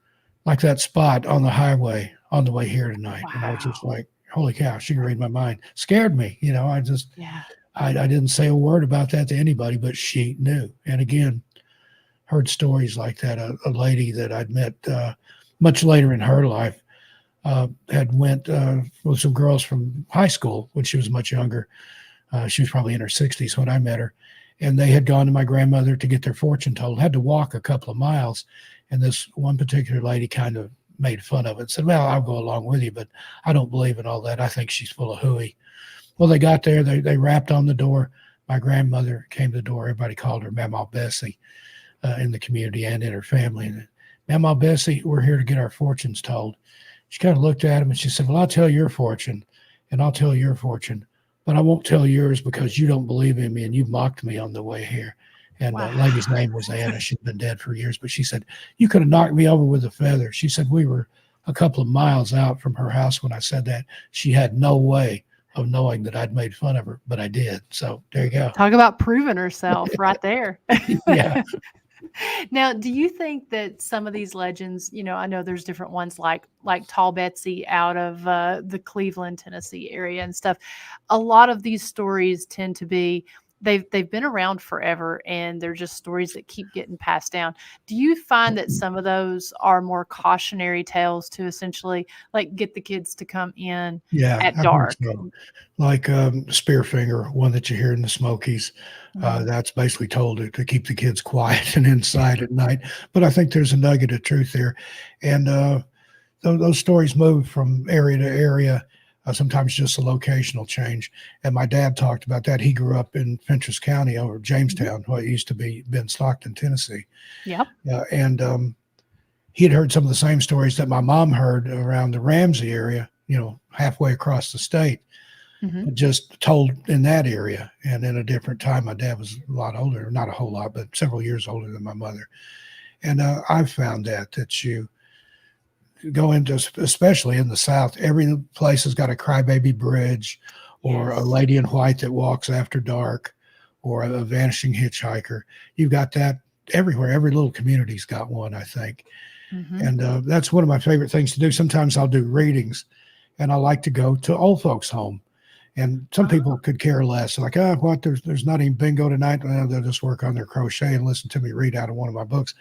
like that spot on the highway on the way here tonight. And I was just Wow. like, holy cow, she can read my mind. Scared me. Yeah. I didn't say a word about that to anybody, but she knew. And again, heard stories like that. A lady that I'd met much later in her life had went with some girls from high school when she was much younger. She was probably in her 60s when I met her. And they had gone to my grandmother to get their fortune told, had to walk a couple of miles. And this one particular lady kind of made fun of it and said, well, I'll go along with you, but I don't believe in all that. I think she's full of hooey. Well, they got there. They rapped on the door. My grandmother came to the door. Everybody called her Mama Bessie in the community and in her family. And Mama Bessie, we're here to get our fortunes told. She kind of looked at him and she said, well, I'll tell your fortune and I'll tell your fortune, but I won't tell yours because you don't believe in me and you mocked me on the way here. And the Wow. lady's name was Anna. She'd been dead for years, but she said, you could have knocked me over with a feather. She said, we were a couple of miles out from her house when I said that. She had no way of knowing that I'd made fun of her, but I did. So there you go. Talk about proving herself right there. Yeah. Now, do you think that some of these legends, I know there's different ones like Tall Betsy out of the Cleveland, Tennessee area and stuff. A lot of these stories tend to be they've been around forever and they're just stories that keep getting passed down. Do you find that some of those are more cautionary tales to essentially like get the kids to come in Yeah, at I think dark? so. Like Spearfinger, one that you hear in the Smokies, Mm. that's basically told to keep the kids quiet and inside at night. But I think there's a nugget of truth there. And those stories move from area to area, sometimes just a locational change. And my dad talked about that. He grew up in Fentress County over Jamestown, what used to been Stockton, Tennessee. Yep. And he had heard some of the same stories that my mom heard around the Ramsey area, halfway across the state, Hmm. but just told in that area. And in a different time, my dad was a lot older, not a whole lot, but several years older than my mother. And I've found that you go into, especially in the South, every place has got a crybaby bridge or a Yes. lady in white that walks after dark or a vanishing hitchhiker. You've got that everywhere. Every little community's got one, I think. Hmm. And that's one of my favorite things to do. Sometimes I'll do readings and I like to go to old folks' home. And some people could care less. Like, what? There's not even bingo tonight. Well, they'll just work on their crochet and listen to me read out of one of my books.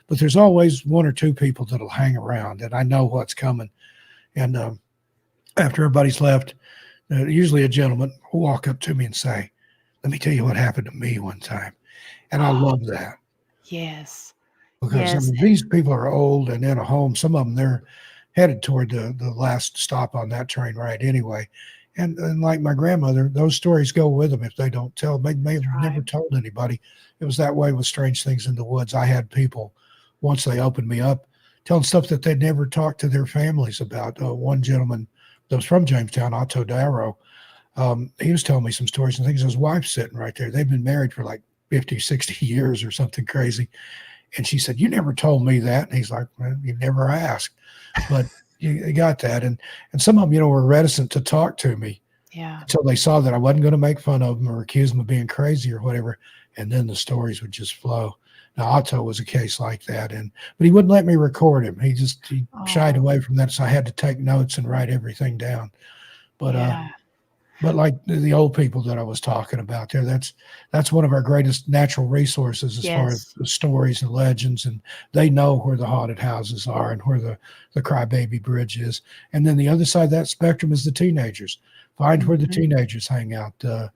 But there's always one or two people that'll hang around, and I know what's coming. And after everybody's left, usually a gentleman will walk up to me and say, "Let me tell you what happened to me one time." And I Oh, love that. yes. because I Yes. mean these people are old and in a home. Some of them they're headed toward the last stop on that train ride anyway. And like my grandmother, those stories go with them if they don't tell. They may have That's never right. told anybody. It was that way with Strange Things in the Woods. I had people once they opened me up telling stuff that they'd never talked to their families about. One gentleman that was from Jamestown, Otto Darrow, he was telling me some stories and things. His wife's sitting right there. They've been married for like 50, 60 years or something crazy. And she said, "You never told me that." And he's like, "Well, you never asked." But you got that. And some of them, were reticent to talk to me Yeah. until they saw that I wasn't going to make fun of them or accuse them of being crazy or whatever. And then the stories would just flow. Now, Otto was a case like that. But he wouldn't let me record him. He shied Oh, away from that. So I had to take notes and write everything down. But, uh, yeah. but like the old people that I was talking about there, that's one of our greatest natural resources as far as Yes. the stories and legends, and they know where the haunted houses are and where the Crybaby Bridge is. And then the other side of that spectrum is the teenagers. Find where the Mhm. teenagers hang out, Mhm.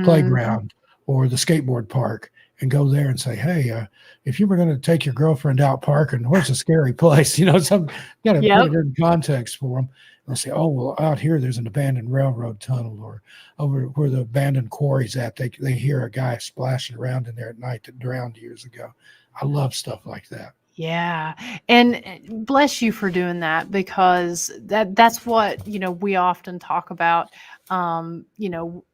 playground or the skateboard park, and go there and say, "Hey, if you were going to take your girlfriend out parking, where's a scary place?" Some got to put Yep. it in context for them. They'll say, "Oh, well, out here there's an abandoned railroad tunnel, or over where the abandoned quarry's at. They hear a guy splashing around in there at night that drowned years ago." I love stuff like that. Yeah. And bless you for doing that, because that's what, we often talk about,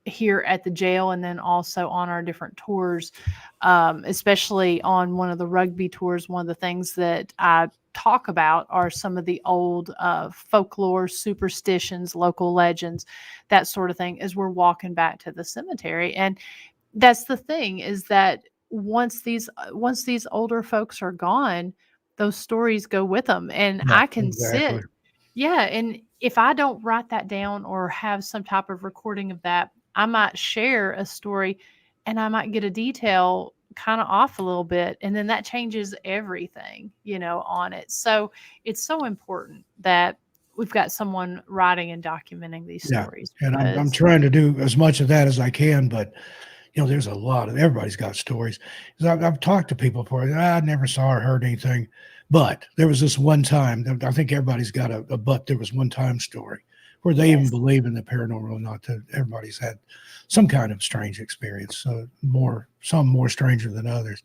here at the jail, and then also on our different tours, especially on one of the rugby tours. One of the things that I talk about are some of the old folklore, superstitions, local legends, that sort of thing, as we're walking back to the cemetery. And that's the thing, is that once these older folks are gone, those stories go with them. And Yeah, I can exactly. sit, yeah, and if I don't write that down or have some type of recording of that, I might share a story and I might get a detail kind of off a little bit, and then that changes everything, on it. So it's so important that we've got someone writing and documenting these Yeah, stories, and I'm because trying to do as much of that as I can, but there's a lot of everybody's got stories. 'Cause I've talked to people before. I never saw or heard anything, but there was this one time. I think everybody's got a but there was one time story where they even yes. believe in the paranormal or not. That everybody's had some kind of strange experience. Some more stranger than others.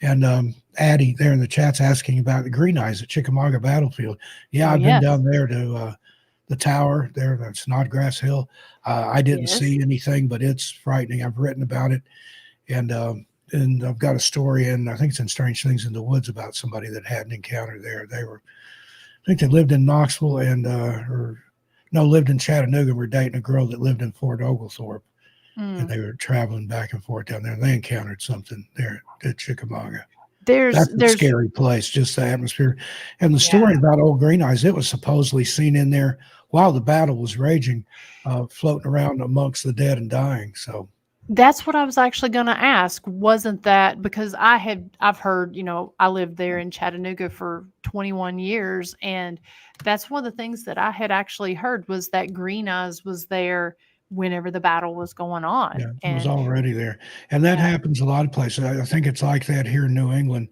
And Addie there in the chat's asking about the Green Eyes at Chickamauga Battlefield. Yeah, Oh, I've been yes. down there to the tower there. That's Snodgrass Hill. I didn't Yes. see anything, but it's frightening. I've written about it, and I've got a story in. I think it's in Strange Things in the Woods about somebody that had an encounter there. I think they lived in Knoxville or no, lived in Chattanooga. Were dating a girl that lived in Fort Oglethorpe, and Mm. they were traveling back and forth down there. And they encountered something there at Chickamauga. There's That's a there's scary place, just the atmosphere. And the yeah. story about Old Green Eyes, it was supposedly seen in there while the battle was raging, floating around amongst the dead and dying. So, That's what I was actually gonna ask. Wasn't that because I've heard, I lived there in Chattanooga for 21 years, and that's one of the things that I had actually heard, was that Green Eyes was there whenever the battle was going on. yeah, it was And already there. And that yeah. happens a lot of places. I think it's like that here in New England.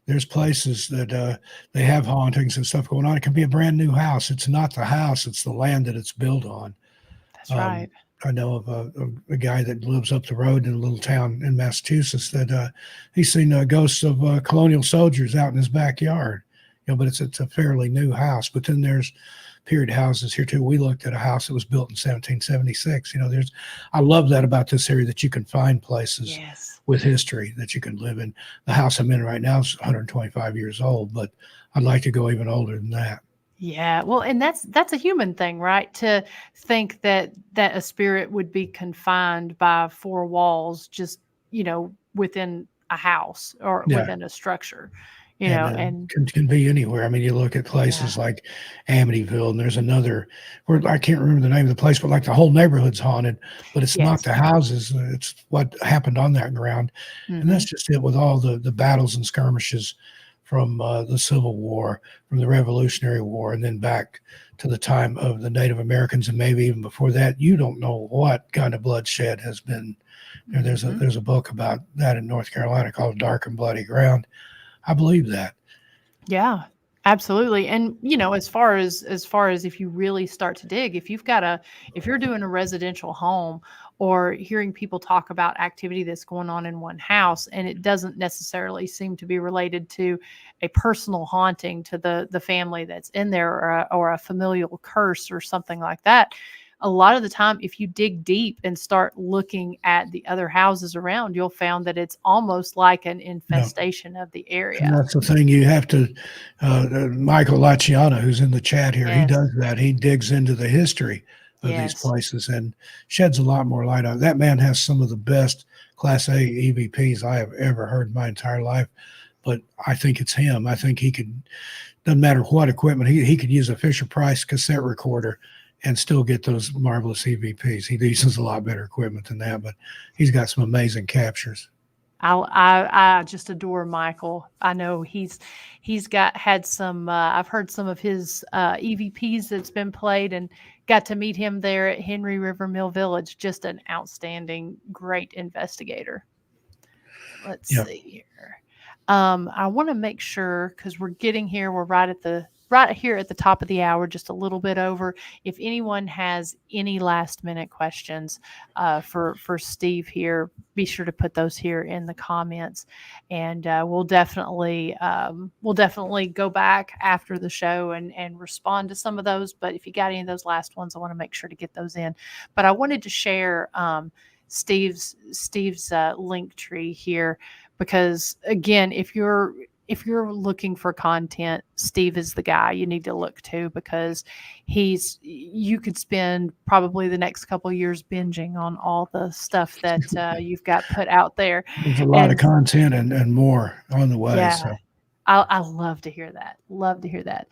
There's places that they have hauntings and stuff going on. It can be a brand new house. It's not the house, it's the land that it's built on. That's Um, right. I know of a guy that lives up the road in a little town in Massachusetts that he's seen ghosts of colonial soldiers out in his backyard. But it's a fairly new house. But then there's period houses here too. We looked at a house that was built in 1776. I love that about this area, that you can find places Yes. with history that you can live in. The house I'm in right now is 125 years old, but I'd like to go even older than that. Yeah, well, and that's a human thing, right? To think that a spirit would be confined by four walls, just, within a house or Yeah. within a structure, And and can be anywhere. I mean, you look at yeah. places like Amityville, and there's another where I can't remember the name of the place, but like the whole neighborhood's haunted, but it's not Yes. the houses, it's what happened on that ground. And that's Mhm. just it with all the battles and skirmishes from the Civil War, from the Revolutionary War, and then back to the time of the Native Americans, and maybe even before that. You don't know what kind of bloodshed has been. There's a Mhm. there's a book about that in North Carolina called Dark and Bloody Ground. I believe that. Yeah, absolutely. And as far as if you really start to dig, if you're doing a residential home or hearing people talk about activity that's going on in one house and it doesn't necessarily seem to be related to a personal haunting to the family that's in there, or a familial curse or something like that. A lot of the time, if you dig deep and start looking at the other houses around, you'll find that it's almost like an Yeah. infestation of the And area. that's the thing you have to, Michael Laciano, who's in the chat here, he Yes. does that. He digs into the history of these Yes. places and sheds a lot more light on it. That man has some of the best Class A EVPs I have ever heard in my entire life. But I think it's him. I think he could, doesn't matter what equipment, he could use a Fisher Price cassette recorder and still get those marvelous EVPs. He uses a lot better equipment than that, but he's got some amazing captures. I just adore Michael. I know he's got had some. I've heard some of his EVPs that's been played, and got to meet him there at Henry River Mill Village. Just an outstanding, great investigator. Let's Yeah. see here. I want to make sure because we're getting here. We're right here at the top of the hour, just a little bit over. If anyone has any last minute questions for Steve here, be sure to put those here in the comments, and we'll definitely go back after the show and respond to some of those. But if you got any of those last ones, I want to make sure to get those in. But I wanted to share. Steve's link tree here, because again, if you're looking for content, Steve is the guy you need to look to, because you could spend probably the next couple of years binging on all the stuff that you've got put out there. There's a lot of And content and more on the way. yeah, So I love to hear that. Love to hear that.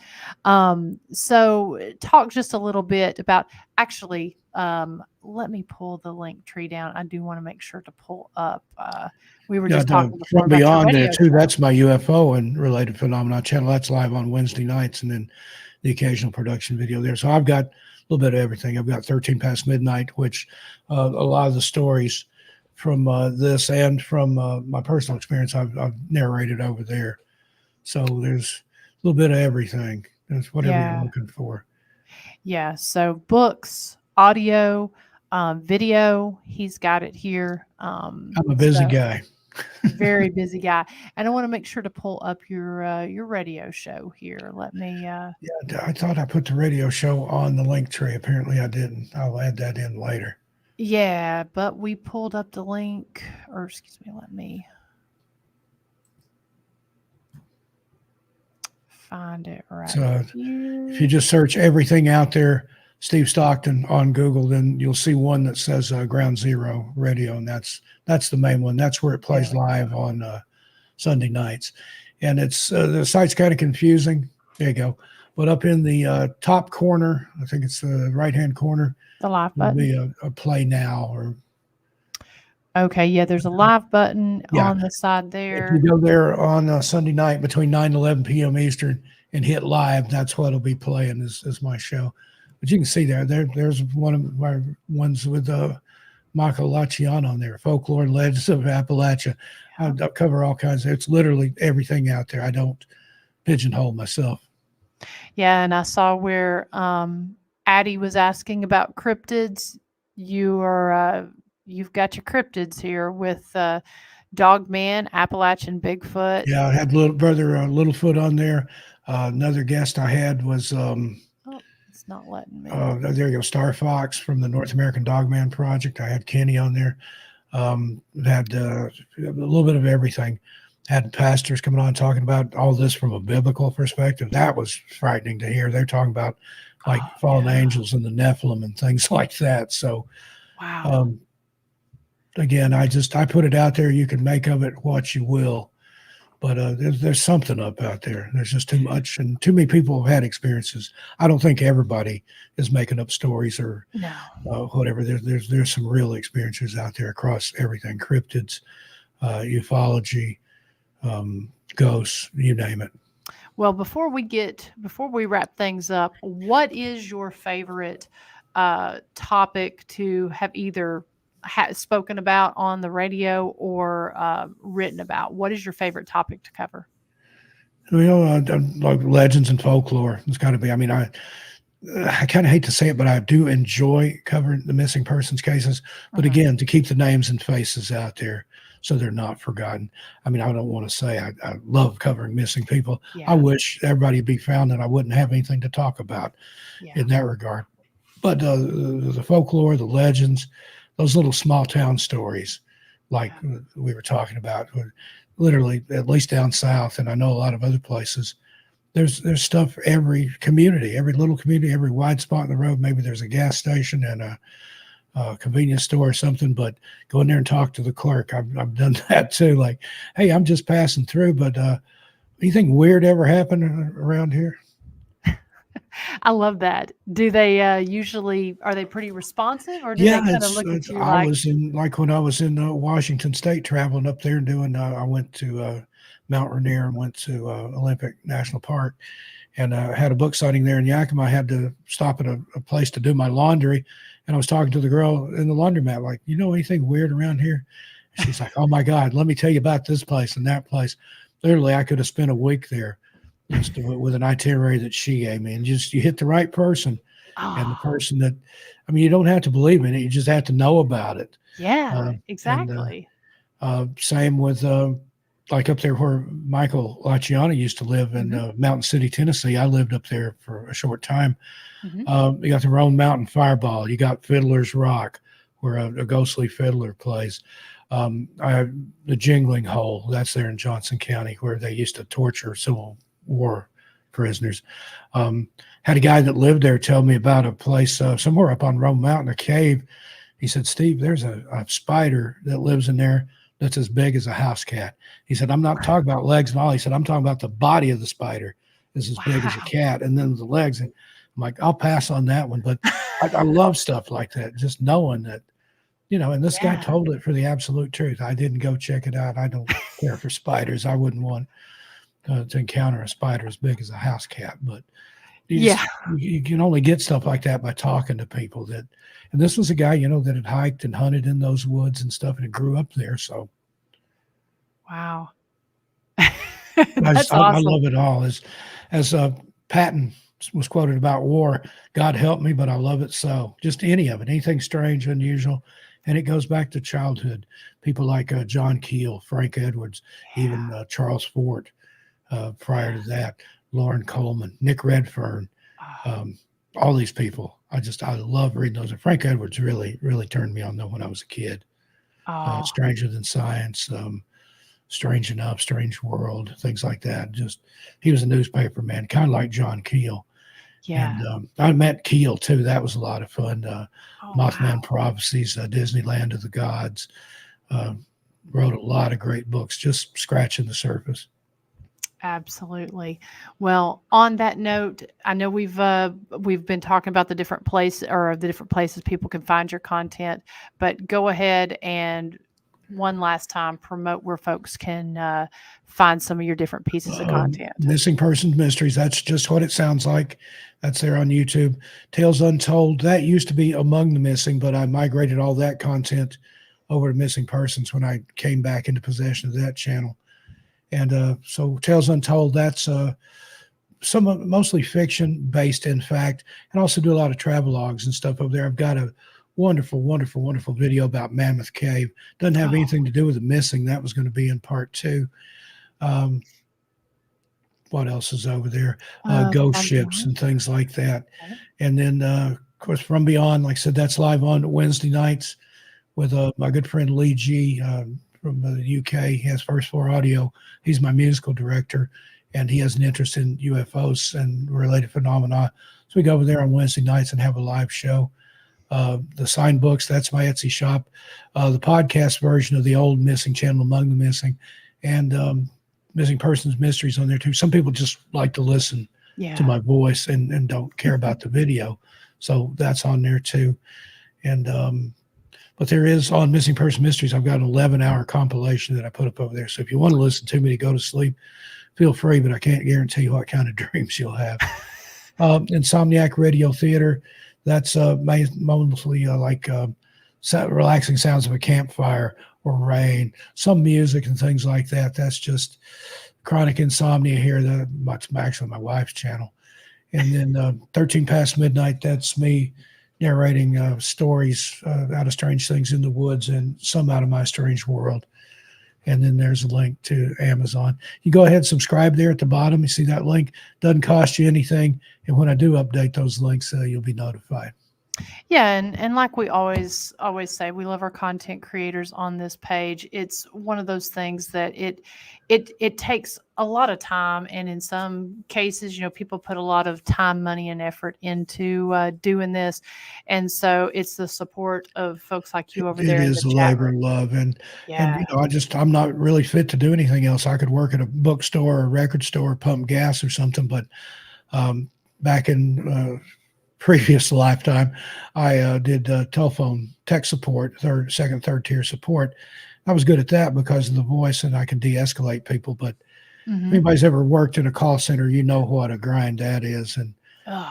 So talk just a little bit about, actually. Let me pull the link tree down. I do want to make sure to pull up. We were yeah, just talking before from about your beyond there radio too. show. That's my UFO and related phenomena channel. That's live on Wednesday nights, and then the occasional production video there. So I've got a little bit of everything. I've got 13 past midnight, which a lot of the stories from this and from my personal experience I've narrated over there. So there's a little bit of everything. There's whatever you're Yeah, looking for. yeah. So books, audio, video. He's got it here. I'm a busy So guy. very busy guy, and I want to make sure to pull up your radio show here. Let me. Yeah, I thought I put the radio show on the link tree. Apparently I didn't. I'll add that in later. Yeah, but we pulled up the link, or excuse me, let me find it right So if you here. just search everything out there, Steve Stockton on Google, then you'll see one that says Ground Zero Radio, and that's the main one. That's where it There plays we go. live on Sunday nights, and it's the site's kind of confusing. There you go. But up in the top corner, I think it's the right hand corner, The live will button. be a play now, or Okay, yeah, there's a live button yeah. on the side If you there. go there on Sunday night between 9 and 11 p.m. Eastern and hit live, that's what'll be playing is my show. But you can see there's one of my ones with Michael Laciano on there, Folklore and Legends of Appalachia. I cover all kinds. It's literally everything out there. I don't pigeonhole myself. Yeah, and I saw where Addie was asking about cryptids. You've got your cryptids here with Dogman, Appalachian Bigfoot. Yeah, I had little brother Littlefoot on there. Another guest I had was Oh, it's not letting me. there you go, Star Fox from the North American Dogman Project. I had Kenny on there. Had a little bit of everything. Had pastors coming on talking about all this from a biblical perspective. That was frightening to hear. They're talking about like Oh, fallen yeah. angels and the Nephilim and things like that. So Wow. again, I put it out there. You can make of it what you will, but there's something up out there. There's just too much, and too many people have had experiences. I don't think everybody is making up stories or No. whatever. There's some real experiences out there across everything: cryptids, ufology, ghosts, you name it. Well, before we wrap things up, what is your favorite topic to have either spoken about on the radio or written about? What is your favorite topic to cover? Like legends and folklore. It's got to be. I mean, I kind of hate to say it, but I do enjoy covering the missing persons cases. But Mhm. again, to keep the names and faces out there so they're not forgotten. I mean, I don't want to say I love covering missing people. I Yeah. wish everybody would be found and I wouldn't have anything to talk about Yeah. in that regard. But the folklore, the legends, those little small town stories, like Yeah. we were talking about, literally, at least down south, and I know a lot of other places, there's stuff for every community, every little community, every wide spot in the road. Maybe there's a gas station and a convenience store or something, but go in there and talk to the clerk. I've done that too. Like, hey, I'm just passing through, but anything weird ever happen around here? I love that. Do they, usually are they pretty responsive, or do they Yeah, kinda look at you I like, was in, like, when I was in Washington State traveling up there and doing, I went to Mount Rainier and went to Olympic National Park and had a book signing there in Yakima. I had to stop at a place to do my laundry. And I was talking to the girl in the laundromat, like, you know anything weird around here? She's like, oh my God, let me tell you about this place and that place. Literally, I could have spent a week there just with an itinerary that she gave me. And just you hit the right person and the "Oh, person that, I mean, you don't have to believe in it, you just have to know about it. yeah, And exactly." Same with like up there where Michael Laciani used to live in Mhm, Mountain City, Tennessee. I lived up there for a short time. mhm. You got the Roan Mountain Fireball. You got Fiddler's Rock, where a ghostly fiddler plays. The Jingling Hole, that's there in Johnson County, where they used to torture Civil War prisoners. Um, had a guy that lived there tell me about a place somewhere up on Roan Mountain, a cave. He said, Steve, there's a spider that lives in there that's as big as a house cat. He said, I'm not talking about legs and all. He said, I'm talking about the body of the spider is as big as a Wow. cat. And then the legs. And I'm like, I'll pass on that one. But I love stuff like that, just knowing that, and this guy Yeah. told it for the absolute truth. I didn't go check it out. I don't care for spiders. I wouldn't want to encounter a spider as big as a house cat. But Yeah. you can only get stuff like that by talking to people that, and this was a guy, that had hiked and hunted in those woods and stuff and grew up there. So Wow. I That's awesome. love it all. As Patton was quoted about war, God help me, but I love it so. Just any of it, anything strange, unusual. And it goes back to childhood. People like John Keel, Frank Edwards, Yeah, even Charles Fort prior yeah. to that, Loren Coleman, Nick Redfern, Oh, um, all these people. I love reading those. And Frank Edwards really, really turned me on though when I was a kid. oh, Stranger Than Science, Strange Enough, Strange World, things like that. Just he was a newspaper man, kind of like John Keel. yeah. And I met Keel too. That was a lot of fun. Oh, Mothman wow. Prophecies, Disneyland of the Gods. Uh, wrote a lot of great books, just scratching the surface. Absolutely. Well, on that note, I know we've been talking about the different places people can find your content, but go ahead and one last time promote where folks can find some of your different pieces of content. Missing Persons Mysteries. That's just what it sounds like. That's there on YouTube. Tales Untold. That used to be Among the Missing, but I migrated all that content over to Missing Persons when I came back into possession of that channel. And so Tales Untold, that's mostly fiction based, in fact, and also do a lot of travel logs and stuff over there. I've got a wonderful, wonderful, wonderful video about Mammoth Cave. Doesn't have Oh, anything to do with the missing. That was going to be in part two. Um, what else is over there? Ghost from ships and things like that. okay. And then, of course, From Beyond, like I said, that's live on Wednesday nights with my good friend Lee G from the UK. He has First Floor Audio. He's my musical director, and he has an interest in UFOs and related phenomena. So we go over there on Wednesday nights and have a live show. The signed books, that's my Etsy shop. The podcast version of the old Missing channel, Among the Missing, and Missing Persons Mysteries on there too. Some people just like to listen to Yeah. my voice and don't care about the video. So that's on there too. And but there is on Missing Person Mysteries, I've got an 11-hour compilation that I put up over there. So if you want to listen to me to go to sleep, feel free, but I can't guarantee what kind of dreams you'll have. Insomniac Radio Theater, that's mostly like relaxing sounds of a campfire or rain, some music and things like that. That's just Chronic Insomnia here. That's actually my wife's channel. And then 13 Past Midnight, that's me narrating stories out of strange things in the woods and some out of my strange world. And then there's a link to Amazon. You go ahead and subscribe there at the bottom. You see that link? Doesn't cost you anything. And when I do update those links, you'll be notified. Yeah, and like we always say, we love our content creators on this page. It's one of those things that it takes a lot of time, and in some cases, people put a lot of time, money, and effort into doing this, and so it's the support of folks like you over there in the It is a chat labor room. of love, and Yeah. I'm not really fit to do anything else. I could work at a bookstore or a record store, pump gas or something, but back in previous lifetime, I did telephone tech support, second, third tier support. I was good at that because of the voice, and I can de-escalate people. But if anybody's ever worked in a call center, you know what a grind that is. And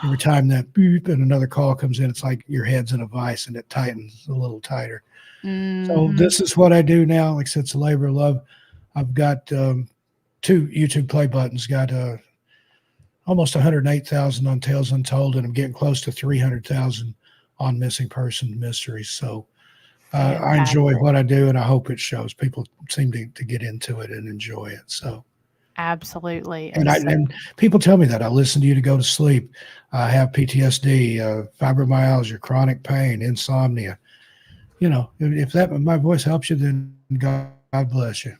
every time that beep and another call comes in, it's like your head's in a vice and it tightens a little tighter. So this is what I do now. Like I said, it's a labor of love. I've got 2 YouTube play buttons, got almost 108,000 on Tales Untold, and I'm getting close to 300,000 on Missing Person Mysteries. So I enjoy what I do, and I hope it shows. People seem to get into it and enjoy it. So absolutely. And people tell me that. I listen to you to go to sleep. I have PTSD, fibromyalgia, chronic pain, insomnia. If my voice helps you, then God bless you.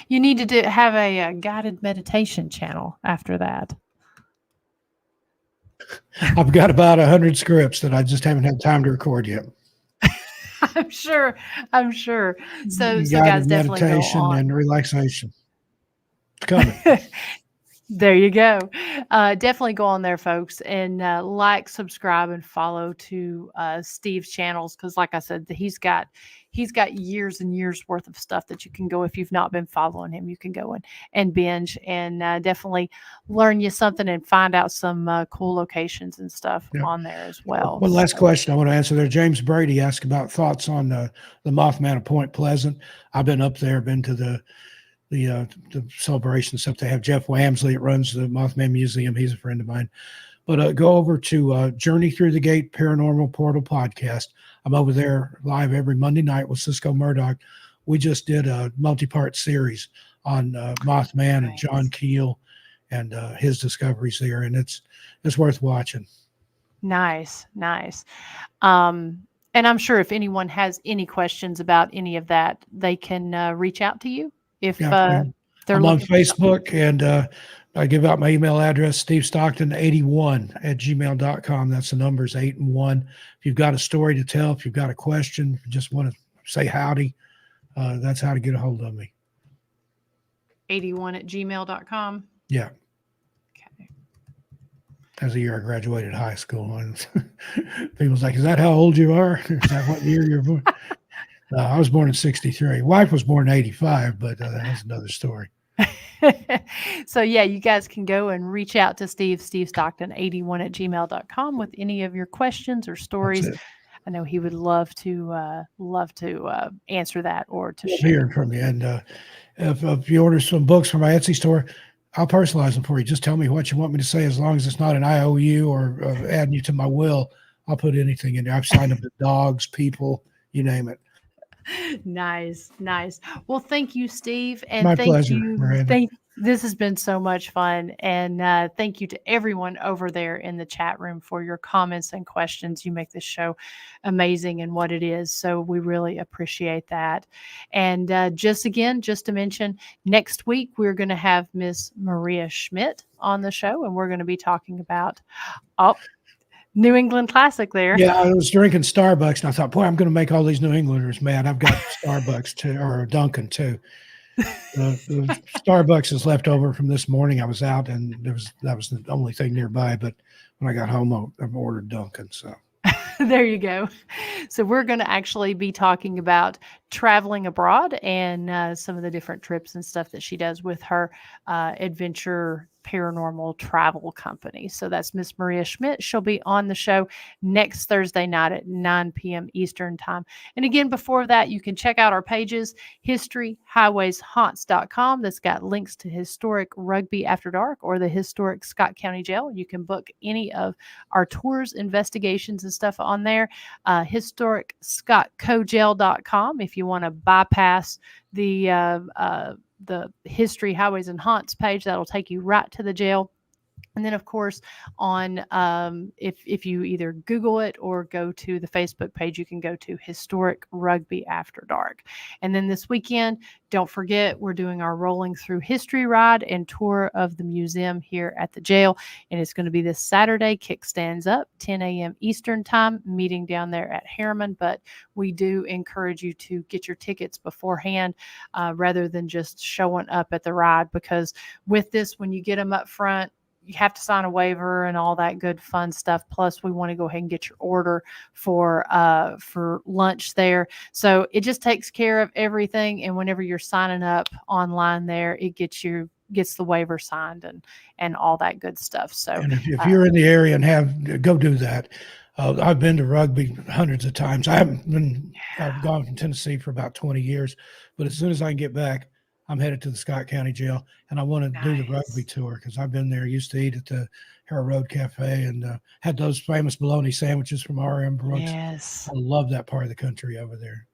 You need to have a guided meditation channel after that. I've got about 100 scripts that I just haven't had time to record yet. I'm sure. So Guided guys, definitely meditation go on. and relaxation. It's coming. There you go. Definitely go on there, folks, and like, subscribe, and follow to Steve's channels, because, like I said, he's got years and years worth of stuff that you can go. If you've not been following him, you can go and binge, and definitely learn you something and find out some cool locations and stuff on there as well. One last question I want to answer there. James Brady asked about thoughts on the Mothman of Point Pleasant. I've been up there, been to the celebration stuff. They have Jeff Wamsley that runs the Mothman Museum. He's a friend of mine. But go over to Journey Through the Gate Paranormal Portal podcast. I'm over there live every Monday night with Cisco Murdoch. We just did a multi-part series on Mothman and John Keel and his discoveries there, and it's worth watching. Nice. And I'm sure if anyone has any questions about any of that, they can reach out to you. If they're I'm on Facebook, and I give out my email address, stevestockton81@gmail.com. That's the numbers 8 and 1. If you've got a story to tell, if you've got a question, if you just want to say howdy, that's how to get a hold of me. 81@gmail.com. Yeah. Okay. That was the year I graduated high school. And people's like, is that how old you are? Is that what year you're born? I was born in 63. Wife was born in 85, but that's another story. So yeah, you guys can go and reach out to Steve Stockton81@gmail.com with any of your questions or stories. I know he would love to answer that or to share. Hearing from you. And if you order some books from my Etsy store, I'll personalize them for you. Just tell me what you want me to say, as long as it's not an IOU or adding you to my will. I'll put anything in there. I've signed up to dogs, people, you name it. Nice. Well, thank you, Steve. And my pleasure, Miranda. This has been so much fun. And thank you to everyone over there in the chat room for your comments and questions. You make this show amazing in what it is. So we really appreciate that. And just to mention, next week, we're going to have Miss Maria Schmidt on the show, and we're going to be talking about New England classic there. Yeah, I was drinking Starbucks, and I thought, boy, I'm going to make all these New Englanders mad. I've got Starbucks too, or Dunkin' too. The Starbucks is left over from this morning. I was out, and that was the only thing nearby. But when I got home, I've ordered Dunkin'. So there you go. So we're going to actually be talking about traveling abroad and some of the different trips and stuff that she does with her adventure paranormal travel company. So that's Miss Maria Schmidt. She'll be on the show next Thursday night at 9 p.m. Eastern time. And again, before that, you can check out our pages, historyhighwayshaunts.com. That's got links to historic Rugby After Dark or the historic Scott County Jail. You can book any of our tours, investigations, and stuff on there. HistoricScottCojail.com if you want to bypass the History, Highways, and Haunts page. That'll take you right to the jail. And then, of course, on if you either Google it or go to the Facebook page, you can go to Historic Rugby After Dark. And then this weekend, don't forget, we're doing our Rolling Through History ride and tour of the museum here at the jail. And it's going to be this Saturday, Kickstands Up, 10 a.m. Eastern time, meeting down there at Harriman. But we do encourage you to get your tickets beforehand rather than just showing up at the ride, because with this, when you get them up front, you have to sign a waiver and all that good fun stuff. Plus, we want to go ahead and get your order for lunch there. So it just takes care of everything. And whenever you're signing up online there, it gets the waiver signed and all that good stuff. So, and if you're in the area and go do that. I've been to Rugby hundreds of times. I've gone from Tennessee for about 20 years, but as soon as I can get back, I'm headed to the Scott County Jail, and I want to do the Rugby tour because I've been there. Used to eat at the Harrow Road Cafe and had those famous bologna sandwiches from R.M. Brooks. Yes. I love that part of the country over there.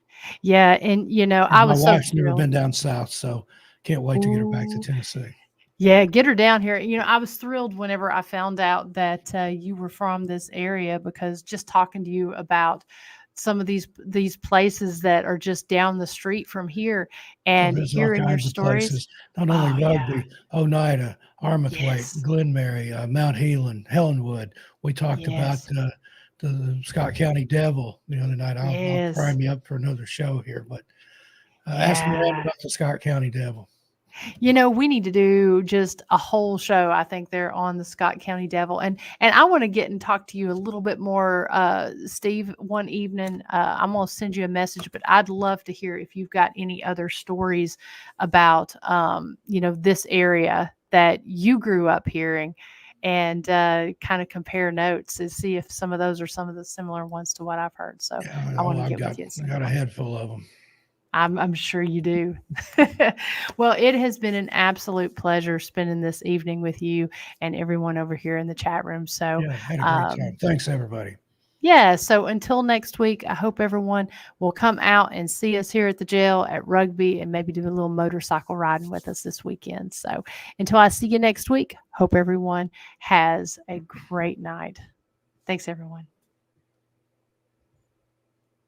Yeah, and I was my wife's never been down south, so can't wait to get her back to Tennessee. Yeah, get her down here. I was thrilled whenever I found out that you were from this area, because just talking to you about some of these places that are just down the street from here and hearing your stories. Places. Not only Rugby, Oneida, Armathwaite, Glenmary, Mount Helan, Helenwood. We talked about the Scott County Devil the other night. I'll prime you up for another show here, but ask me about the Scott County Devil. We need to do just a whole show, I think, there on the Scott County Devil. And I want to get and talk to you a little bit more, Steve, one evening. I'm going to send you a message, but I'd love to hear if you've got any other stories about, this area that you grew up hearing, and kind of compare notes and see if some of those are some of the similar ones to what I've heard. So I want to get with you. I got a head full of them. I'm sure you do. Well, it has been an absolute pleasure spending this evening with you and everyone over here in the chat room. So, had a great time. Thanks, everybody. Yeah. So until next week, I hope everyone will come out and see us here at the jail at Rugby and maybe do a little motorcycle riding with us this weekend. So until I see you next week, hope everyone has a great night. Thanks, everyone.